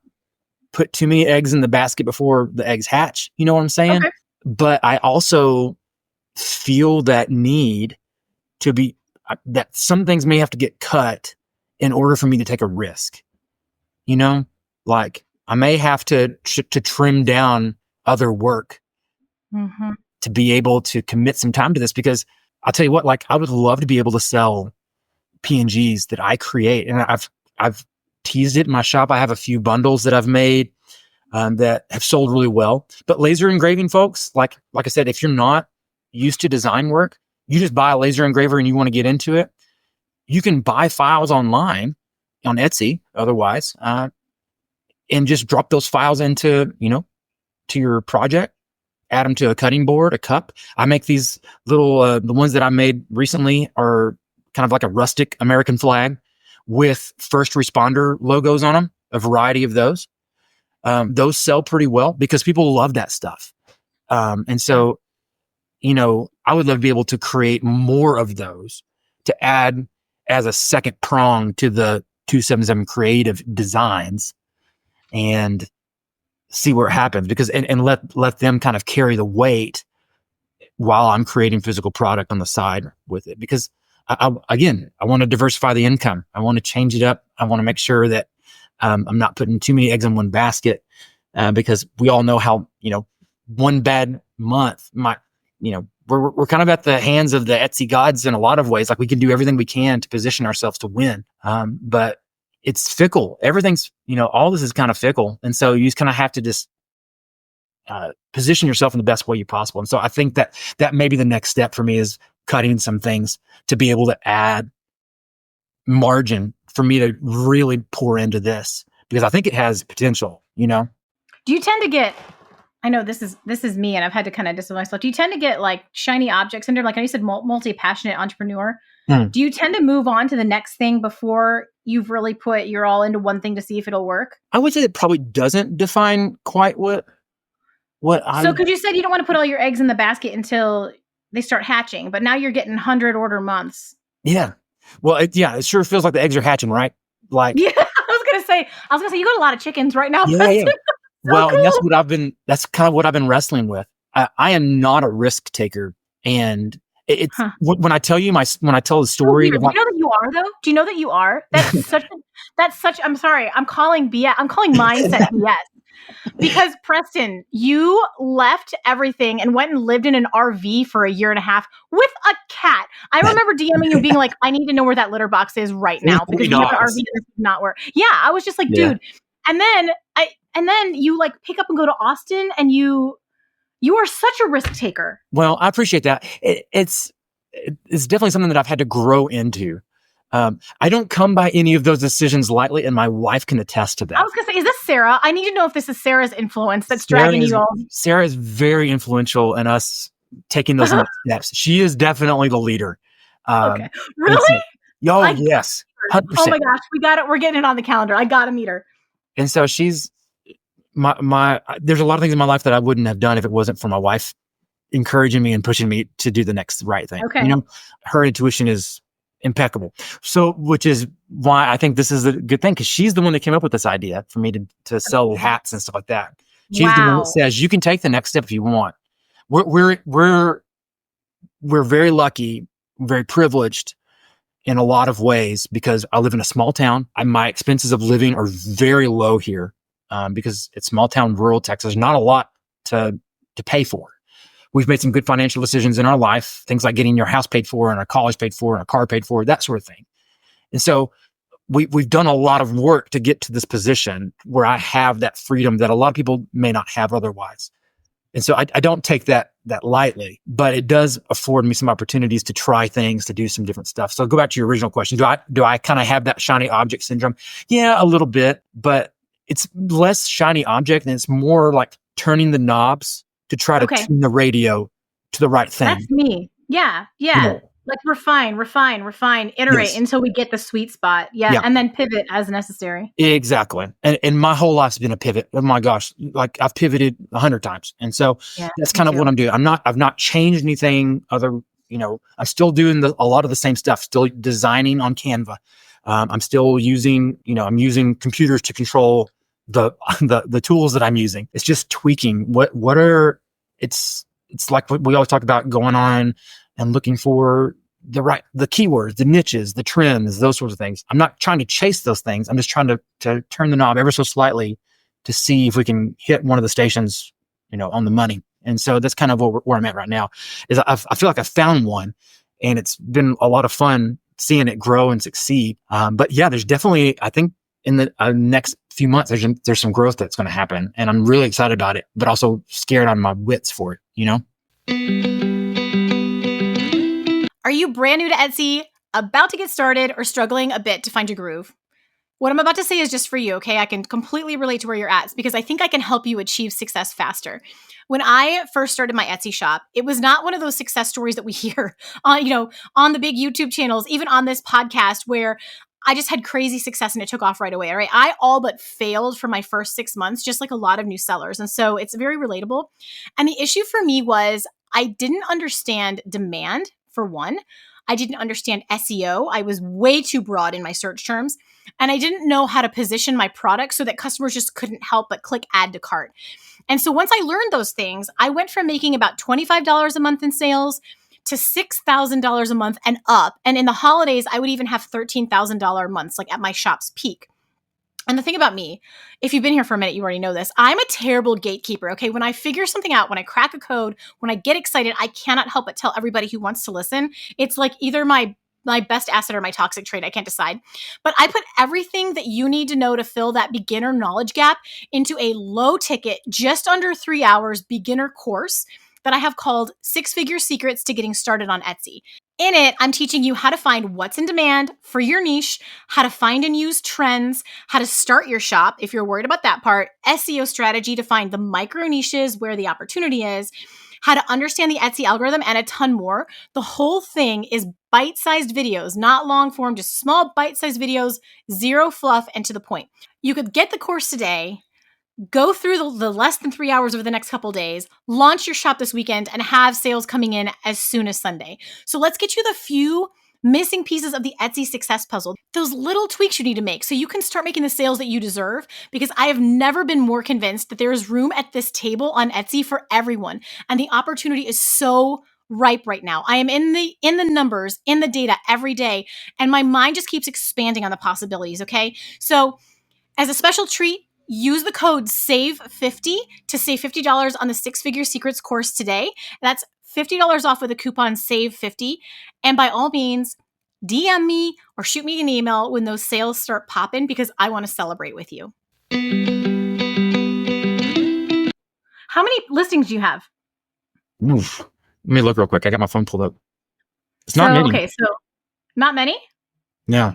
put too many eggs in the basket before the eggs hatch. You know what I'm saying? Okay. But I also feel that need to be, that some things may have to get cut in order for me to take a risk. You know, like I may have to trim down other work to be able to commit some time to this, because I'll tell you what, like I would love to be able to sell PNGs that I create. And I've teased it in my shop. I have a few bundles that I've made that have sold really well. But laser engraving, folks, like I said, if you're not used to design work, you just buy a laser engraver and you want to get into it, you can buy files online on Etsy, otherwise, and just drop those files into, to your project, add them to a cutting board, a cup. I make these little, the ones that I made recently are kind of like a rustic American flag with first responder logos on them, a variety of those. Those sell pretty well because people love that stuff. And so, I would love to be able to create more of those to add as a second prong to the 277 creative designs and see where it happens, because, and let them kind of carry the weight while I'm creating physical product on the side with it. Because I want to diversify the income. I want to change it up. I want to make sure that I'm not putting too many eggs in one basket, because we all know how, one bad month might, we're kind of at the hands of the Etsy gods in a lot of ways. Like we can do everything we can to position ourselves to win. But it's fickle. Everything's, all this is kind of fickle. And so you just kind of have to just position yourself in the best way you possible. And so I think that may be the next step for me, is cutting some things to be able to add margin for me to really pour into this, because I think it has potential, Do you tend to get, I know this is me and I've had to kind of discipline myself. Do you tend to get like shiny object syndrome? Like you said, multi-passionate entrepreneur. Do you tend to move on to the next thing before you've really put your all into one thing to see if it'll work? I would say it probably doesn't define quite what I... So because you said you don't want to put all your eggs in the basket until they start hatching, but now you're getting 100 order months. Yeah. Well, it sure feels like the eggs are hatching, right? Like, yeah, I was gonna say you got a lot of chickens right now. Yeah. So well, cool. And that's kind of what I've been wrestling with. I am not a risk taker, and it's when I tell the story. Do you know that you are though? Do you know that you are? That's such. I'm sorry. I'm calling BS. I'm calling mindset BS. Because Preston, you left everything and went and lived in an RV for a year and a half with a cat. I remember DMing you being like, I need to know where that litter box is right now, because you have an RV that does not work. Yeah, I was just like, dude. And then you like pick up and go to Austin, and you are such a risk taker. Well, I appreciate that. It's definitely something that I've had to grow into. I don't come by any of those decisions lightly, and my wife can attest to that. I was going to say, is this Sarah? I need to know if this is Sarah's influence that's dragging you all. Sarah is very influential in us taking those next steps. She is definitely the leader. Okay. Really? Yes. 100%. Oh my gosh, we got it. We're getting it on the calendar. I got to meet her. And so she's my there's a lot of things in my life that I wouldn't have done if it wasn't for my wife encouraging me and pushing me to do the next right thing. Okay. Her intuition is impeccable. So, which is why I think this is a good thing, because she's the one that came up with this idea for me to sell hats and stuff like that. She's the one that says you can take the next step if you want. We're very lucky, very privileged in a lot of ways, because I live in a small town. My expenses of living are very low here, because it's small town, rural Texas. Not a lot to pay for. We've made some good financial decisions in our life, things like getting your house paid for and our college paid for and our car paid for, that sort of thing. And so we've done a lot of work to get to this position where I have that freedom that a lot of people may not have otherwise. And so I don't take that lightly, but it does afford me some opportunities to try things, to do some different stuff. So go back to your original question. Do I kind of have that shiny object syndrome? Yeah, a little bit, but it's less shiny object and it's more like turning the knobs to try to tune the radio to the right thing. That's me. Yeah. Yeah. Like refine, iterate Yes. until we get the sweet spot. Yeah. Yeah. And then pivot as necessary. Exactly. And my whole life's been a pivot. Oh my gosh. Like I've pivoted 100 times. And so Yeah, that's me kind of what too. I'm doing. I've not changed anything other, I'm still doing a lot of the same stuff, still designing on Canva. I'm still using, I'm using computers to control the tools that I'm using. It's just tweaking. It's like what we always talk about, going on and looking for the keywords, the niches, the trends, those sorts of things. I'm not trying to chase those things. I'm just trying to turn the knob ever so slightly to see if we can hit one of the stations, on the money. And so that's kind of where I'm at right now. Is I feel like I found one, and it's been a lot of fun seeing it grow and succeed. But yeah, there's definitely, I think, in the next few months, there's some growth that's going to happen, and I'm really excited about it, but also scared on my wits for it. Are you brand new to Etsy, about to get started, or struggling a bit to find your groove? What I'm about to say is just for you, okay? I can completely relate to where you're at because I think I can help you achieve success faster. When I first started my Etsy shop, it was not one of those success stories that we hear on the big YouTube channels, even on this podcast, where I just had crazy success and it took off right away. All right. I all but failed for my first 6 months, just like a lot of new sellers. And so it's very relatable. And the issue for me was I didn't understand demand, for one. I didn't understand SEO. I was way too broad in my search terms. And I didn't know how to position my product so that customers just couldn't help but click add to cart. And so once I learned those things, I went from making about $25 a month in sales to $6,000 a month and up. And in the holidays, I would even have $13,000 months, like at my shop's peak. And the thing about me, if you've been here for a minute, you already know this. I'm a terrible gatekeeper, okay? When I figure something out, when I crack a code, when I get excited, I cannot help but tell everybody who wants to listen. It's like either my best asset or my toxic trait. I can't decide. But I put everything that you need to know to fill that beginner knowledge gap into a low ticket, just under 3 hours beginner course that I have called 6-Figure Secrets to Getting Started on Etsy. In it, I'm teaching you how to find what's in demand for your niche, how to find and use trends, how to start your shop if you're worried about that part, SEO strategy to find the micro niches where the opportunity is, how to understand the Etsy algorithm, and a ton more. The whole thing is bite-sized videos, not long form, just small bite-sized videos, zero fluff, and to the point. You could get the course today, go through the less than 3 hours over the next couple days, launch your shop this weekend, and have sales coming in as soon as Sunday. So let's get you the few missing pieces of the Etsy success puzzle, those little tweaks you need to make so you can start making the sales that you deserve, because I have never been more convinced that there is room at this table on Etsy for everyone. And the opportunity is so ripe right now. I am in the numbers, in the data every day, and my mind just keeps expanding on the possibilities, okay? So as a special treat, use the code SAVE50 to save $50 on the 6-Figure Secrets course today. That's $50 off with the coupon SAVE50. And by all means, DM me or shoot me an email when those sales start popping, because I want to celebrate with you. How many listings do you have? Oof. Let me look real quick. I got my phone pulled up. It's not many. Okay, so not many? Yeah.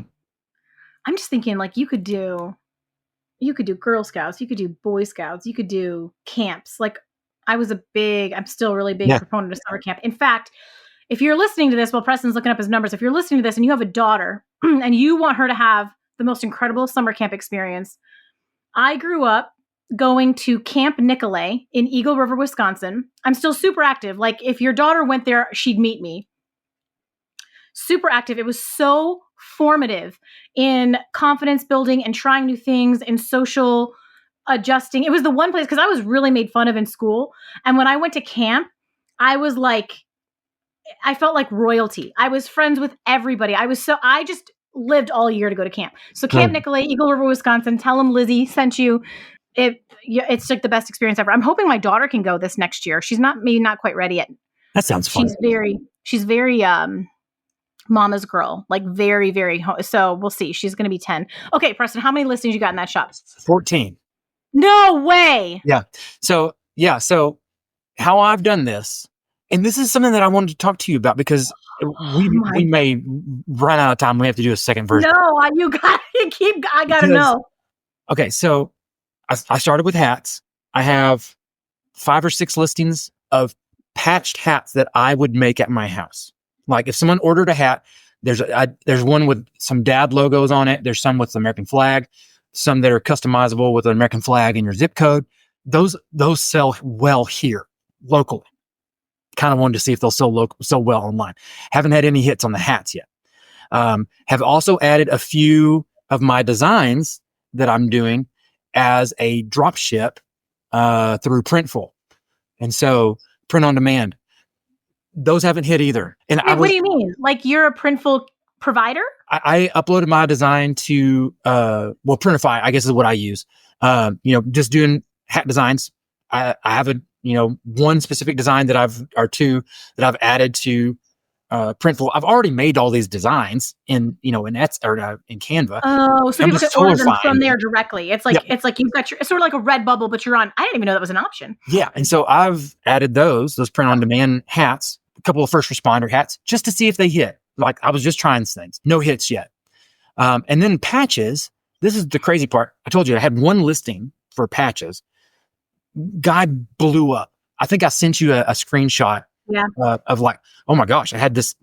I'm just thinking like you could do Girl Scouts, you could do Boy Scouts, you could do camps. Like I'm still a really big proponent of summer camp. In fact, if you're listening to this while Preston's looking up his numbers, if you're listening to this and you have a daughter and you want her to have the most incredible summer camp experience, I grew up going to Camp Nicolay in Eagle River, Wisconsin. I'm still super active. Like if your daughter went there, she'd meet me. Super active. It was so formative in confidence building and trying new things and social adjusting. It was the one place, because I was really made fun of in school. And when I went to camp, I felt like royalty. I was friends with everybody. I just lived all year to go to camp. So Camp Nicolay, Eagle River, Wisconsin. Tell them Lizzie sent you. It's like the best experience ever. I'm hoping my daughter can go this next year. She's maybe not quite ready yet. That sounds fun. She's very mama's girl, like very, very. So we'll see. She's going to be 10. Okay, Preston, how many listings you got in that shop? 14. No way. Yeah. So how I've done this, and this is something that I wanted to talk to you about, because we may run out of time. We have to do a second version. No, I gotta know. Okay. So I started with hats. I have 5 or 6 listings of patched hats that I would make at my house. Like if someone ordered a hat, there's one with some dad logos on it. There's some with the American flag, some that are customizable with an American flag and your zip code. Those sell well here locally. Kind of wanted to see if they'll sell well online. Haven't had any hits on the hats yet. Have also added a few of my designs that I'm doing as a drop ship through Printful. And so print on demand. Those haven't hit either. And Wait, what do you mean? Like you're a Printful provider? I uploaded my design to Printify, I guess is what I use. Just doing hat designs. I have one specific design or two that I've added to Printful. I've already made all these designs in Etsy or in Canva. Oh, so people can order them from there directly. It's like you've got it's sort of like a Redbubble, but you're on. I didn't even know that was an option. Yeah, and so I've added those print on demand hats, a couple of first responder hats, just to see if they hit. Like I was just trying things, no hits yet. And then patches. This is the crazy part. I told you I had one listing for patches. Guy blew up. I think I sent you a screenshot. Yeah. Of like, oh my gosh, I had this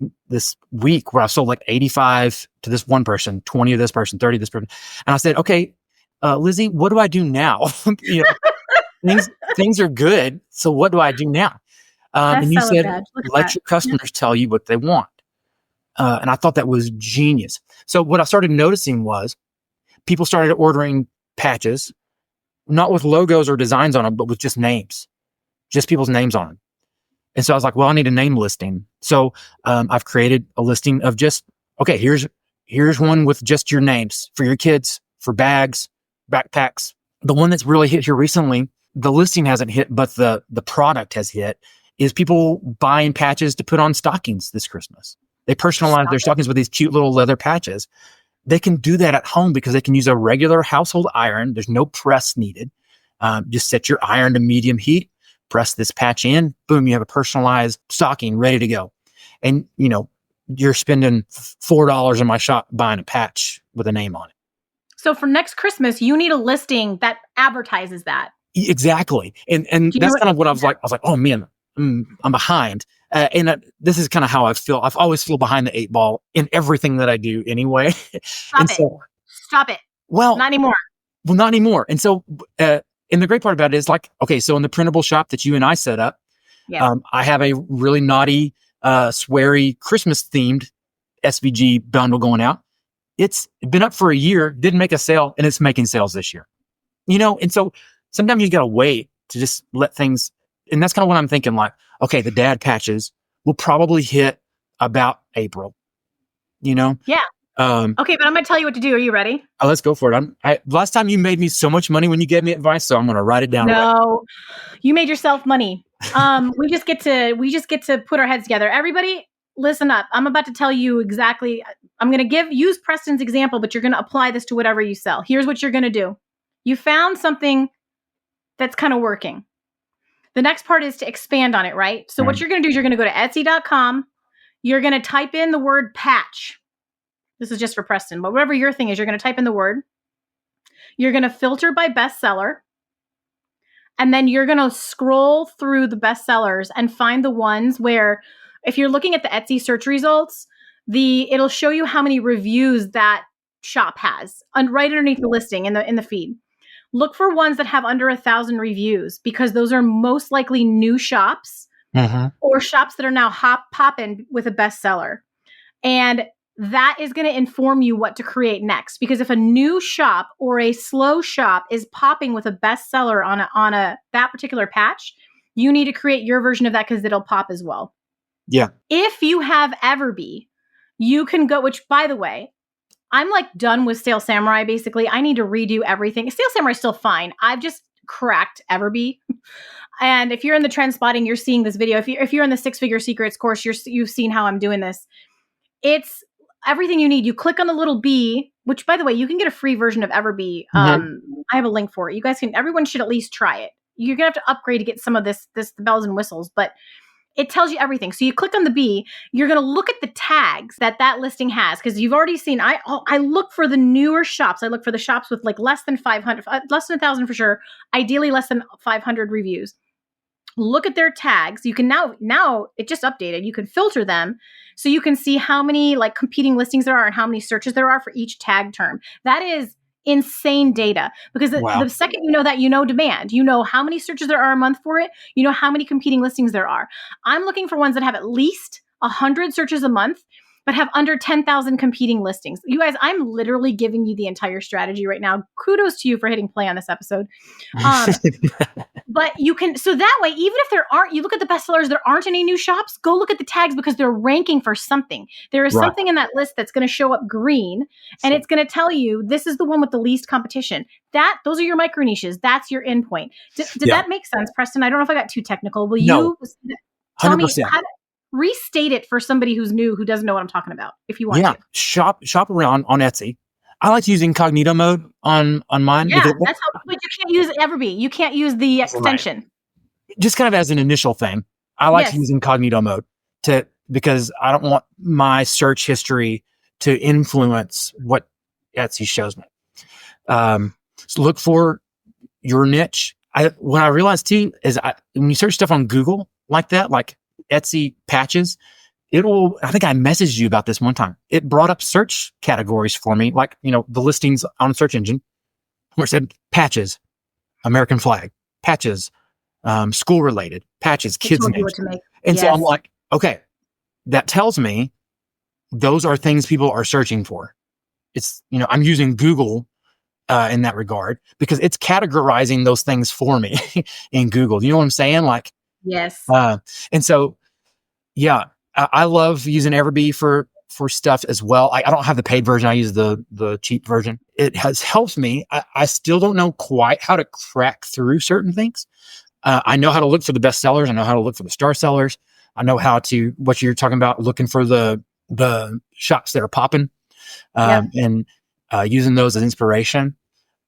week where I sold like 85 to this one person, 20 to this person, 30 to this person. And I said, okay, Lizzie, what do I do now? Things are good. So what do I do now? And you said, let your customers tell you what they want. And I thought that was genius. So what I started noticing was people started ordering patches, not with logos or designs on them, but with just names, just people's names on them. And so I was like, well, I need a name listing. So I've created a listing of just, okay, here's one with just your names for your kids, for bags, backpacks. The one that's really hit here recently, the listing hasn't hit, but the product has hit, is people buying patches to put on stockings this Christmas. They personalize their stockings with these cute little leather patches. They can do that at home because they can use a regular household iron. There's no press needed. Just set your iron to medium heat. Press this patch in, boom, you have a personalized stocking ready to go. And, you're spending $4 in my shop buying a patch with a name on it. So for next Christmas, you need a listing that advertises that. Exactly. And that's kind of what I was like, oh man, I'm behind. This is kind of how I feel. I've always feel behind the 8 ball in everything that I do anyway. Stop it. Well, not anymore. Well, not anymore. And so, and the great part about it is like, okay, so in the printable shop that you and I set up, I have a really naughty, sweary Christmas themed SVG bundle going out. It's been up for a year, didn't make a sale, and it's making sales this year. And so sometimes you got to wait to just let things, and that's kind of what I'm thinking, like, okay, the dad patches will probably hit about April, Yeah. Okay, but I'm going to tell you what to do. Are you ready? Oh, let's go for it. Last time you made me so much money when you gave me advice, so I'm going to write it down. No, you made yourself money. We just get to put our heads together. Everybody, listen up. I'm about to tell you exactly. I'm going to use Preston's example, but you're going to apply this to whatever you sell. Here's what you're going to do. You found something that's kind of working. The next part is to expand on it, right? So what you're going to do is you're going to go to Etsy.com. You're going to type in the word patch. This is just for Preston, but whatever your thing is, you're going to type in the word. You're going to filter by bestseller. And then you're going to scroll through the bestsellers and find the ones where, if you're looking at the Etsy search results, it'll show you how many reviews that shop has, and right underneath the listing in the feed. Look for ones that have under 1,000 reviews, because those are most likely new shops or shops that are now popping with a bestseller. And that is going to inform you what to create next. Because if a new shop or a slow shop is popping with a bestseller on that particular patch, you need to create your version of that because it'll pop as well. Yeah. If you have Everbee, you can go, which by the way, I'm like done with Sale Samurai. Basically, I need to redo everything. Sale Samurai is still fine. I've just cracked Everbee. And if you're in the trend spotting, you're seeing this video. If you're in the 6-figure secrets course, you've seen how I'm doing this. It's everything you need. You click on the little bee, which by the way, you can get a free version of Everbee. I have a link for it. You guys everyone should at least try it. You're going to have to upgrade to get some of the bells and whistles, but it tells you everything. So you click on the bee, you're going to look at the tags that listing has, because you've already seen, I look for the newer shops. I look for the shops with like less than 500, less than 1,000 for sure. Ideally less than 500 reviews. look at their tags. You can now it just updated. You can filter them so you can see how many like competing listings there are and how many searches there are for each tag term. That is insane data, because Wow. the second you know that, you know demand, you know how many searches there are a month for it, you know how many competing listings there are. I'm looking for ones that have at least 100 searches a month but have under 10,000 competing listings. You guys, I'm literally giving you the entire strategy right now. Kudos to you for hitting play on this episode. But you can, so that way, even if there aren't, you look at the bestsellers, there aren't any new shops, go look at the tags because they're ranking for something. There is something in that list that's going to show up green, and it's going to tell you this is the one with the least competition. Those are your micro niches. That's your endpoint. Did that make sense, Preston? I don't know if I got too technical. Will you tell 100%. me how to restate it for somebody who's new, who doesn't know what I'm talking about, if you want to. Shop around on Etsy. I like to use incognito mode on mine. Yeah, that's how, but you can't use Everbee. You can't use the extension. Right. Just kind of as an initial thing. I like to use incognito mode because I don't want my search history to influence what Etsy shows me. So look for your niche. What I realized too is when you search stuff on Google like that, like Etsy patches, I think I messaged you about this one time. It brought up search categories for me, like, the listings on a search engine where it said patches, American flag, patches, school related, patches, kids names. And so I'm like, okay, that tells me those are things people are searching for. It's, I'm using Google in that regard because it's categorizing those things for me in Google. You know what I'm saying? Like, yes. And so, yeah. I love using Everbee for stuff as well. I don't have the paid version. I use the cheap version. It has helped me. I still don't know quite how to crack through certain things. I know how to look for the best sellers. I know how to look for the star sellers. I know how to, what you're talking about, looking for the shops that are popping and using those as inspiration.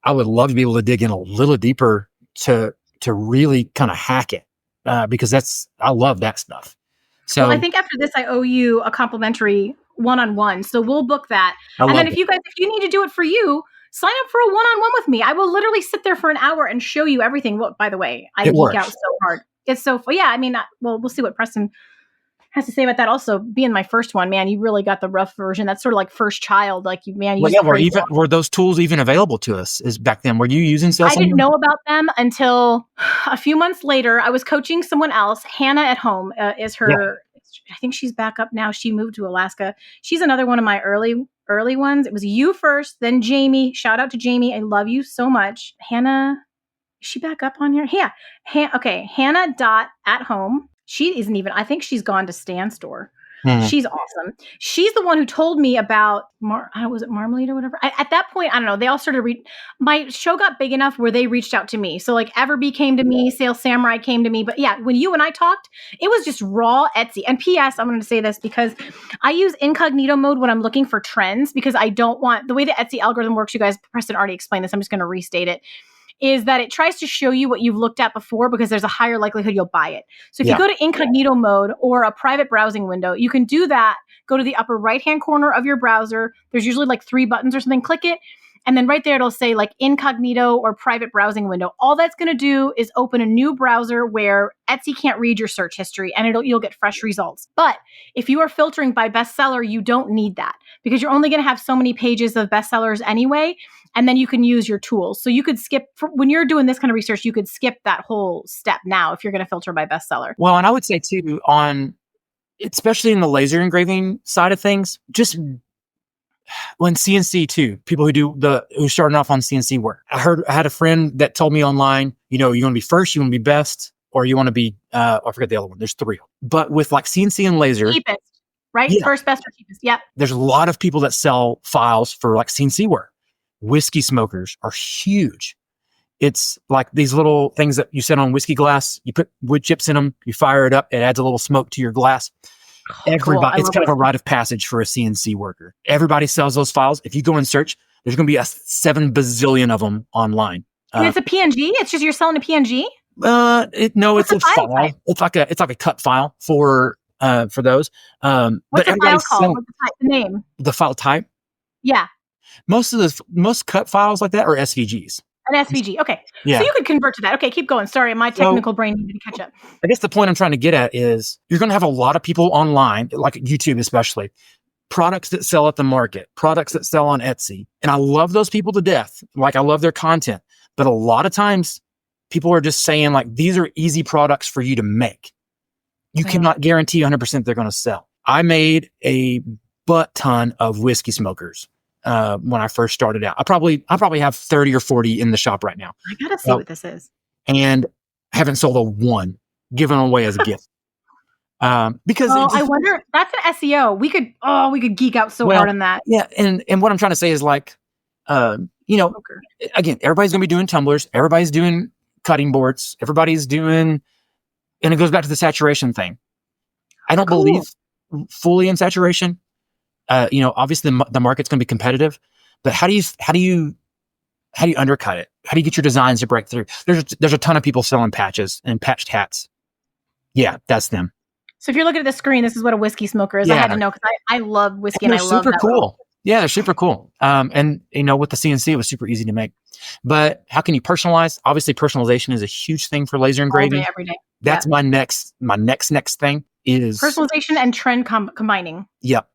I would love to be able to dig in a little deeper to really kind of hack it because I love that stuff. So I think after this, I owe you a complimentary one-on-one. So we'll book that. And then if you need to do it for you, sign up for a one-on-one with me. I will literally sit there for an hour and show you everything. Well, by the way, I geek out so hard. It's so fun. Yeah, I mean, we'll see what Preston has to say about that. Also, being my first one, man, you really got the rough version. That's sort of like first child. Like, were those tools even available to us back then? Were you using Sales? I didn't know about them until a few months later. I was coaching someone else. Hannah at Home is her. Yeah. I think she's back up now. She moved to Alaska. She's another one of my early ones. It was you first, then Jamie. Shout out to Jamie. I love you so much. Hannah, is she back up on here? Yeah. Okay. Hannah.at-home. She isn't even, I think she's gone to Stan Store. Mm-hmm. She's awesome. She's the one who told me about, was it Marmalade or whatever? At that point, I don't know. They all started my show got big enough where they reached out to me. So like Everbee came to me, Sales Samurai came to me. But yeah, when you and I talked, it was just raw Etsy. And P.S., I'm going to say this because I use incognito mode when I'm looking for trends because I don't want, the way the Etsy algorithm works, you guys, Preston already explained this. I'm just going to restate it. Is that it tries to show you what you've looked at before because there's a higher likelihood you'll buy it. So if you go to incognito mode or a private browsing window, you can do that. Go to the upper right-hand corner of your browser. There's usually like 3 buttons or something. Click it. And then right there, it'll say like incognito or private browsing window. All that's going to do is open a new browser where Etsy can't read your search history and you'll get fresh results. But if you are filtering by bestseller, you don't need that because you're only going to have so many pages of bestsellers anyway. And then you can use your tools. So you could skip, when you're doing this kind of research, you could skip that whole step now if you're going to filter by bestseller. Well, and I would say too, especially in the laser engraving side of things, just when CNC too, people who started off on CNC work. I had a friend that told me online, you want to be first, you want to be best, or you want to be, I forget the other one. There's 3. But with like CNC and laser. Cheapest, right? Yeah. First, best, or cheapest. Yep. There's a lot of people that sell files for like CNC work. Whiskey smokers are huge. It's like these little things that you set on whiskey glass. You put wood chips in them. You fire it up. It adds a little smoke to your glass. Everybody, it's kind of a rite of passage for a CNC worker. Everybody sells those files. If you go and search, there's going to be 7 bazillion of them online. And it's a PNG. It's just you're selling a PNG. It's a file. Type? It's like a cut file for those. What's the file called? What's the name? The file type. Yeah. Most cut files like that are SVGs. An SVG. Okay. Yeah. So you could convert to that. Okay, keep going. Sorry, my technical brain needed to catch up. I guess the point I'm trying to get at is you're going to have a lot of people online, like YouTube especially, products that sell at the market, products that sell on Etsy. And I love those people to death. Like, I love their content. But a lot of times people are just saying, like, these are easy products for you to make. You cannot guarantee 100% they're going to sell. I made a butt ton of whiskey smokers when I first started out. I probably have 30 or 40 in the shop right now. I gotta see what this is. And I haven't sold a one, given away as a gift. Because I wonder, that's an SEO. We could geek out so hard on that. Yeah, and what I'm trying to say is, like, again, everybody's gonna be doing tumblers, everybody's doing cutting boards, everybody's doing, and it goes back to the saturation thing. I don't believe fully in saturation. Obviously the market's going to be competitive, but how do you undercut it? How do you get your designs to break through? There's a ton of people selling patches and patched hats. Yeah, that's them. So if you're looking at the screen, this is what a whiskey smoker is. Yeah. I had to know because I love whiskey and I love that. Super cool. Yeah, they're super cool. And with the CNC, it was super easy to make. But how can you personalize? Obviously, personalization is a huge thing for laser engraving. All day, every day. That's my next thing is personalization and trend combining. Yep.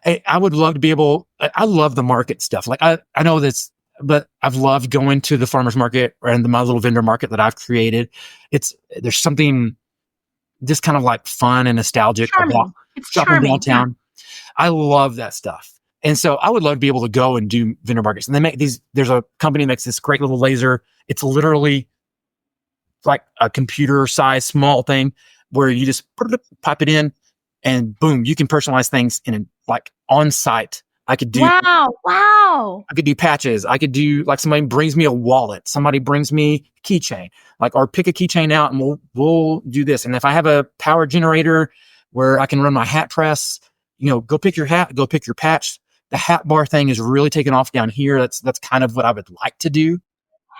I would love to be able. I love the market stuff. Like I know this, but I've loved going to the farmers market and my little vendor market that I've created. There's something just kind of like fun and nostalgic about shopping downtown. Yeah. I love that stuff. And so I would love to be able to go and do vendor markets. And they make these, there's a company that makes this great little laser. It's literally like a computer size small thing where you just pop it in and boom, you can personalize things like on site. I could do, wow. I could do patches. I could do, like, somebody brings me a wallet. Somebody brings me a keychain, or pick a keychain out and we'll do this. And if I have a power generator where I can run my hat press, go pick your hat, go pick your patch. The hat bar thing is really taking off down here. That's kind of what I would like to do.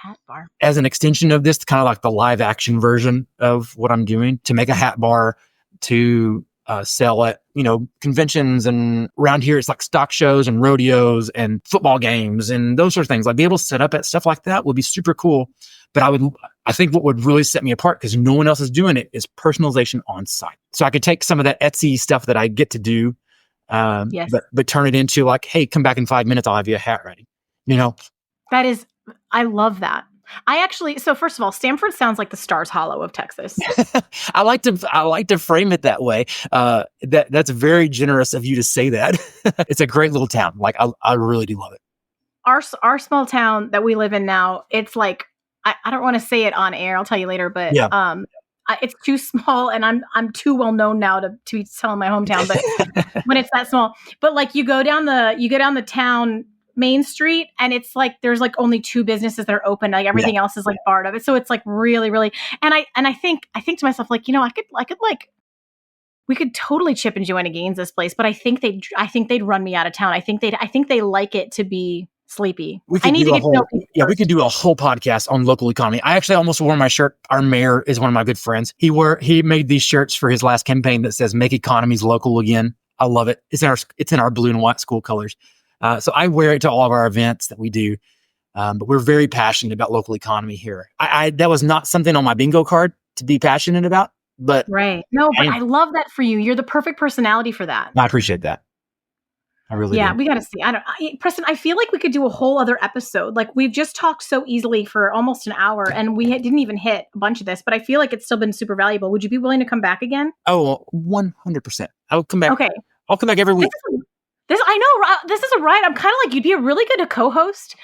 Hat bar. As an extension of this, kind of like the live action version of what I'm doing, to make a hat bar to sell at, conventions, and around here it's like stock shows and rodeos and football games and those sort of things. Like, be able to set up at stuff like that would be super cool. But I think what would really set me apart, because no one else is doing it, is personalization on site. So I could take some of that Etsy stuff that I get to do, but turn it into like, hey, come back in 5 minutes, I'll have you a hat ready. That is, I love that. So first of all, Stamford sounds like the Stars Hollow of Texas. I like to frame it that way. That's very generous of you to say that. It's a great little town. Like, I really do love it. Our small town that we live in now, it's like, I don't want to say it on air. I'll tell you later, but it's too small, and I'm too well known now to be telling my hometown. But when it's that small, but like you go down the town main street, and it's like there's like only 2 businesses that are open. Like, everything else is like barred of it. So it's like really, really. And I think to myself, like, I could like, we could totally chip and Joanna Gaines this place, but I think they'd run me out of town. I think they like it to be sleepy. We could do a whole podcast on local economy. I actually almost wore my shirt. Our mayor is one of my good friends. He made these shirts for his last campaign that says "Make economies local again." I love it. It's in our blue and white school colors. So I wear it to all of our events that we do. But we're very passionate about local economy here. That was not something on my bingo card to be passionate about, but right. No, but I love that for you. You're the perfect personality for that. I appreciate that. I really do. We got to see. Preston, I feel like we could do a whole other episode. Like, we've just talked so easily for almost an hour, and we didn't even hit a bunch of this, but I feel like it's still been super valuable. Would you be willing to come back again? Oh, 100%. I'll come back. Okay. I'll come back every week. I know, this is right. I'm kind of like, you'd be a really good co-host.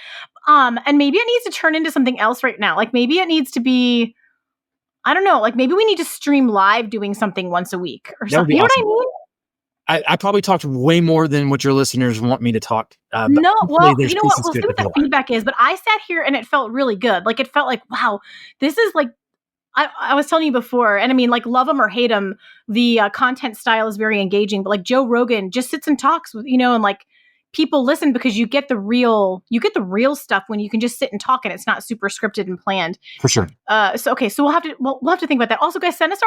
And maybe it needs to turn into something else right now. Like, maybe it needs to be, I don't know, like maybe we need to stream live doing something once a week or something. You know what I mean? I probably talked way more than what your listeners want me to talk. No, well, you know what? We'll see what the feedback is. But I sat here and it felt really good. Like, it felt like, wow, this is like, I was telling you before, and I mean, like, love him or hate him, the content style is very engaging. But like Joe Rogan just sits and talks with, and like people listen because you get the real stuff when you can just sit and talk and it's not super scripted and planned. For sure. So we'll have to think about that. Also, guys, send us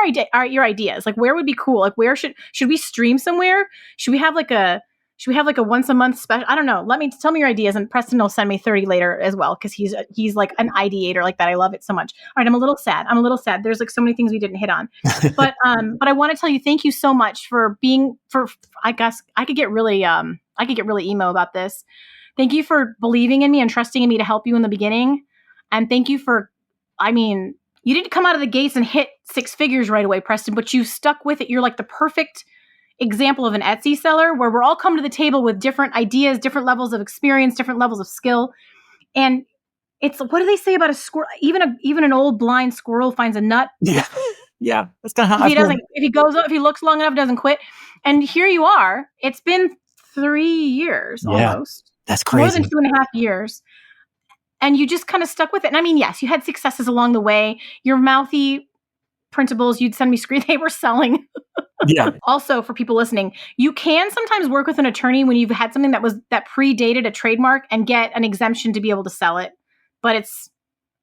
your ideas. Like, where would be cool? Like, where should we stream somewhere? Should we have like should we have like a once a month special? I don't know. Tell me your ideas, and Preston will send me 30 later as well, because he's like an ideator like that. I love it so much. All right, I'm a little sad. There's like so many things we didn't hit on, but I want to tell you, thank you so much for I guess I could get really emo about this. Thank you for believing in me and trusting in me to help you in the beginning, and thank you for, you didn't come out of the gates and hit 6 figures right away, Preston, but you stuck with it. You're like the perfect example of an Etsy seller, where we're all coming to the table with different ideas, different levels of experience, different levels of skill. And it's, what do they say about a squirrel? Even an old blind squirrel finds a nut. Yeah. Yeah. That's kind of how if he looks long enough, doesn't quit. And here you are. It's been 3 years almost. That's crazy. More than 2.5 years. And you just kind of stuck with it. And yes, you had successes along the way. Your mouthy printables, you'd send me they were selling. Yeah. Also, for people listening, you can sometimes work with an attorney when you've had something that predated a trademark and get an exemption to be able to sell it. But it's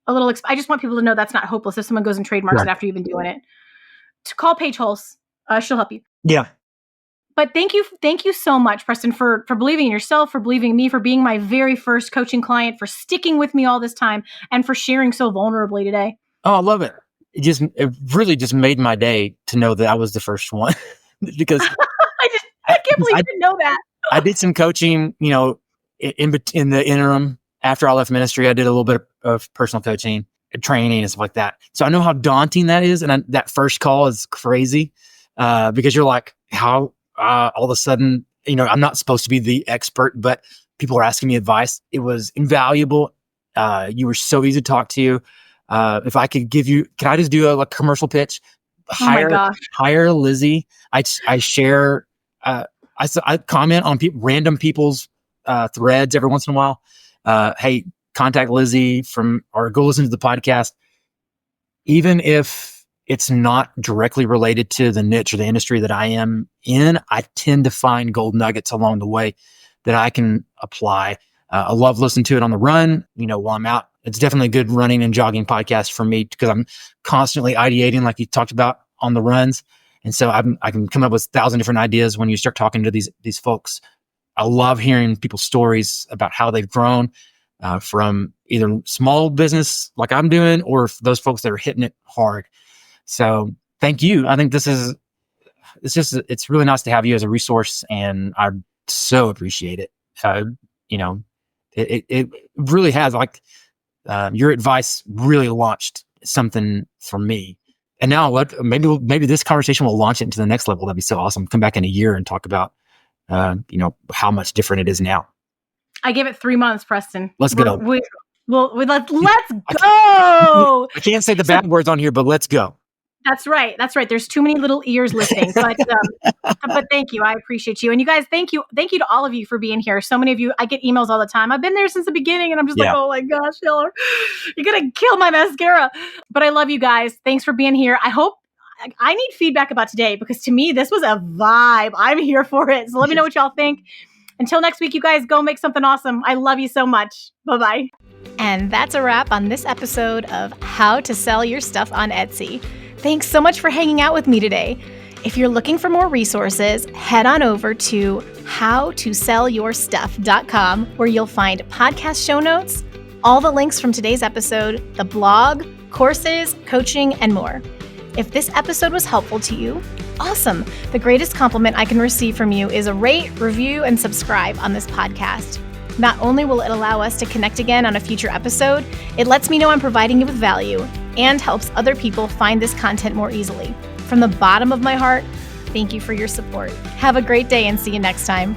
a little, I just want people to know that's not hopeless if someone goes and trademarks it after you've been doing it. To call Paige Hulse. She'll help you. Yeah. But thank you so much, Preston, for believing in yourself, for believing in me, for being my very first coaching client, for sticking with me all this time, and for sharing so vulnerably today. Oh, I love it. It really just made my day to know that I was the first one, because I can't believe you didn't know that. I did some coaching, in the interim after I left ministry. I did a little bit of personal coaching, training, and stuff like that. So I know how daunting that is, and that first call is crazy because you're like, how all of a sudden, I'm not supposed to be the expert, but people are asking me advice. It was invaluable. You were so easy to talk to. If I could can I just do a commercial pitch? Hire Lizzie. I share, I comment on random people's threads every once in a while. Hey, contact Lizzie or go listen to the podcast. Even if it's not directly related to the niche or the industry that I am in, I tend to find gold nuggets along the way that I can apply. I love listening to it on the run, while I'm out. It's definitely a good running and jogging podcast for me, because I'm constantly ideating, like you talked about, on the runs. And so I can come up with 1,000 different ideas when you start talking to these folks. I love hearing people's stories about how they've grown from either small business like I'm doing, or those folks that are hitting it hard. So thank you. I think it's really nice to have you as a resource, and I so appreciate it. It really has, your advice really launched something for me. And now maybe this conversation will launch it into the next level. That'd be so awesome. Come back in a year and talk about, how much different it is now. I give it 3 months, Preston. Let's go. Let's go. I can't say the bad words on here, but let's go. That's right. There's too many little ears listening, but thank you. I appreciate you. And you guys, thank you to all of you for being here. So many of you, I get emails all the time. I've been there since the beginning, and I'm just like, oh my gosh, Hiller, you're going to kill my mascara. But I love you guys. Thanks for being here. I need feedback about today, because to me, this was a vibe. I'm here for it. So let me know what y'all think. Until next week, you guys, go make something awesome. I love you so much. Bye-bye. And that's a wrap on this episode of How to Sell Your Stuff on Etsy. Thanks so much for hanging out with me today. If you're looking for more resources, head on over to howtosellyourstuff.com, where you'll find podcast show notes, all the links from today's episode, the blog, courses, coaching, and more. If this episode was helpful to you, awesome. The greatest compliment I can receive from you is a rate, review, and subscribe on this podcast. Not only will it allow us to connect again on a future episode, it lets me know I'm providing you with value and helps other people find this content more easily. From the bottom of my heart, thank you for your support. Have a great day, and see you next time.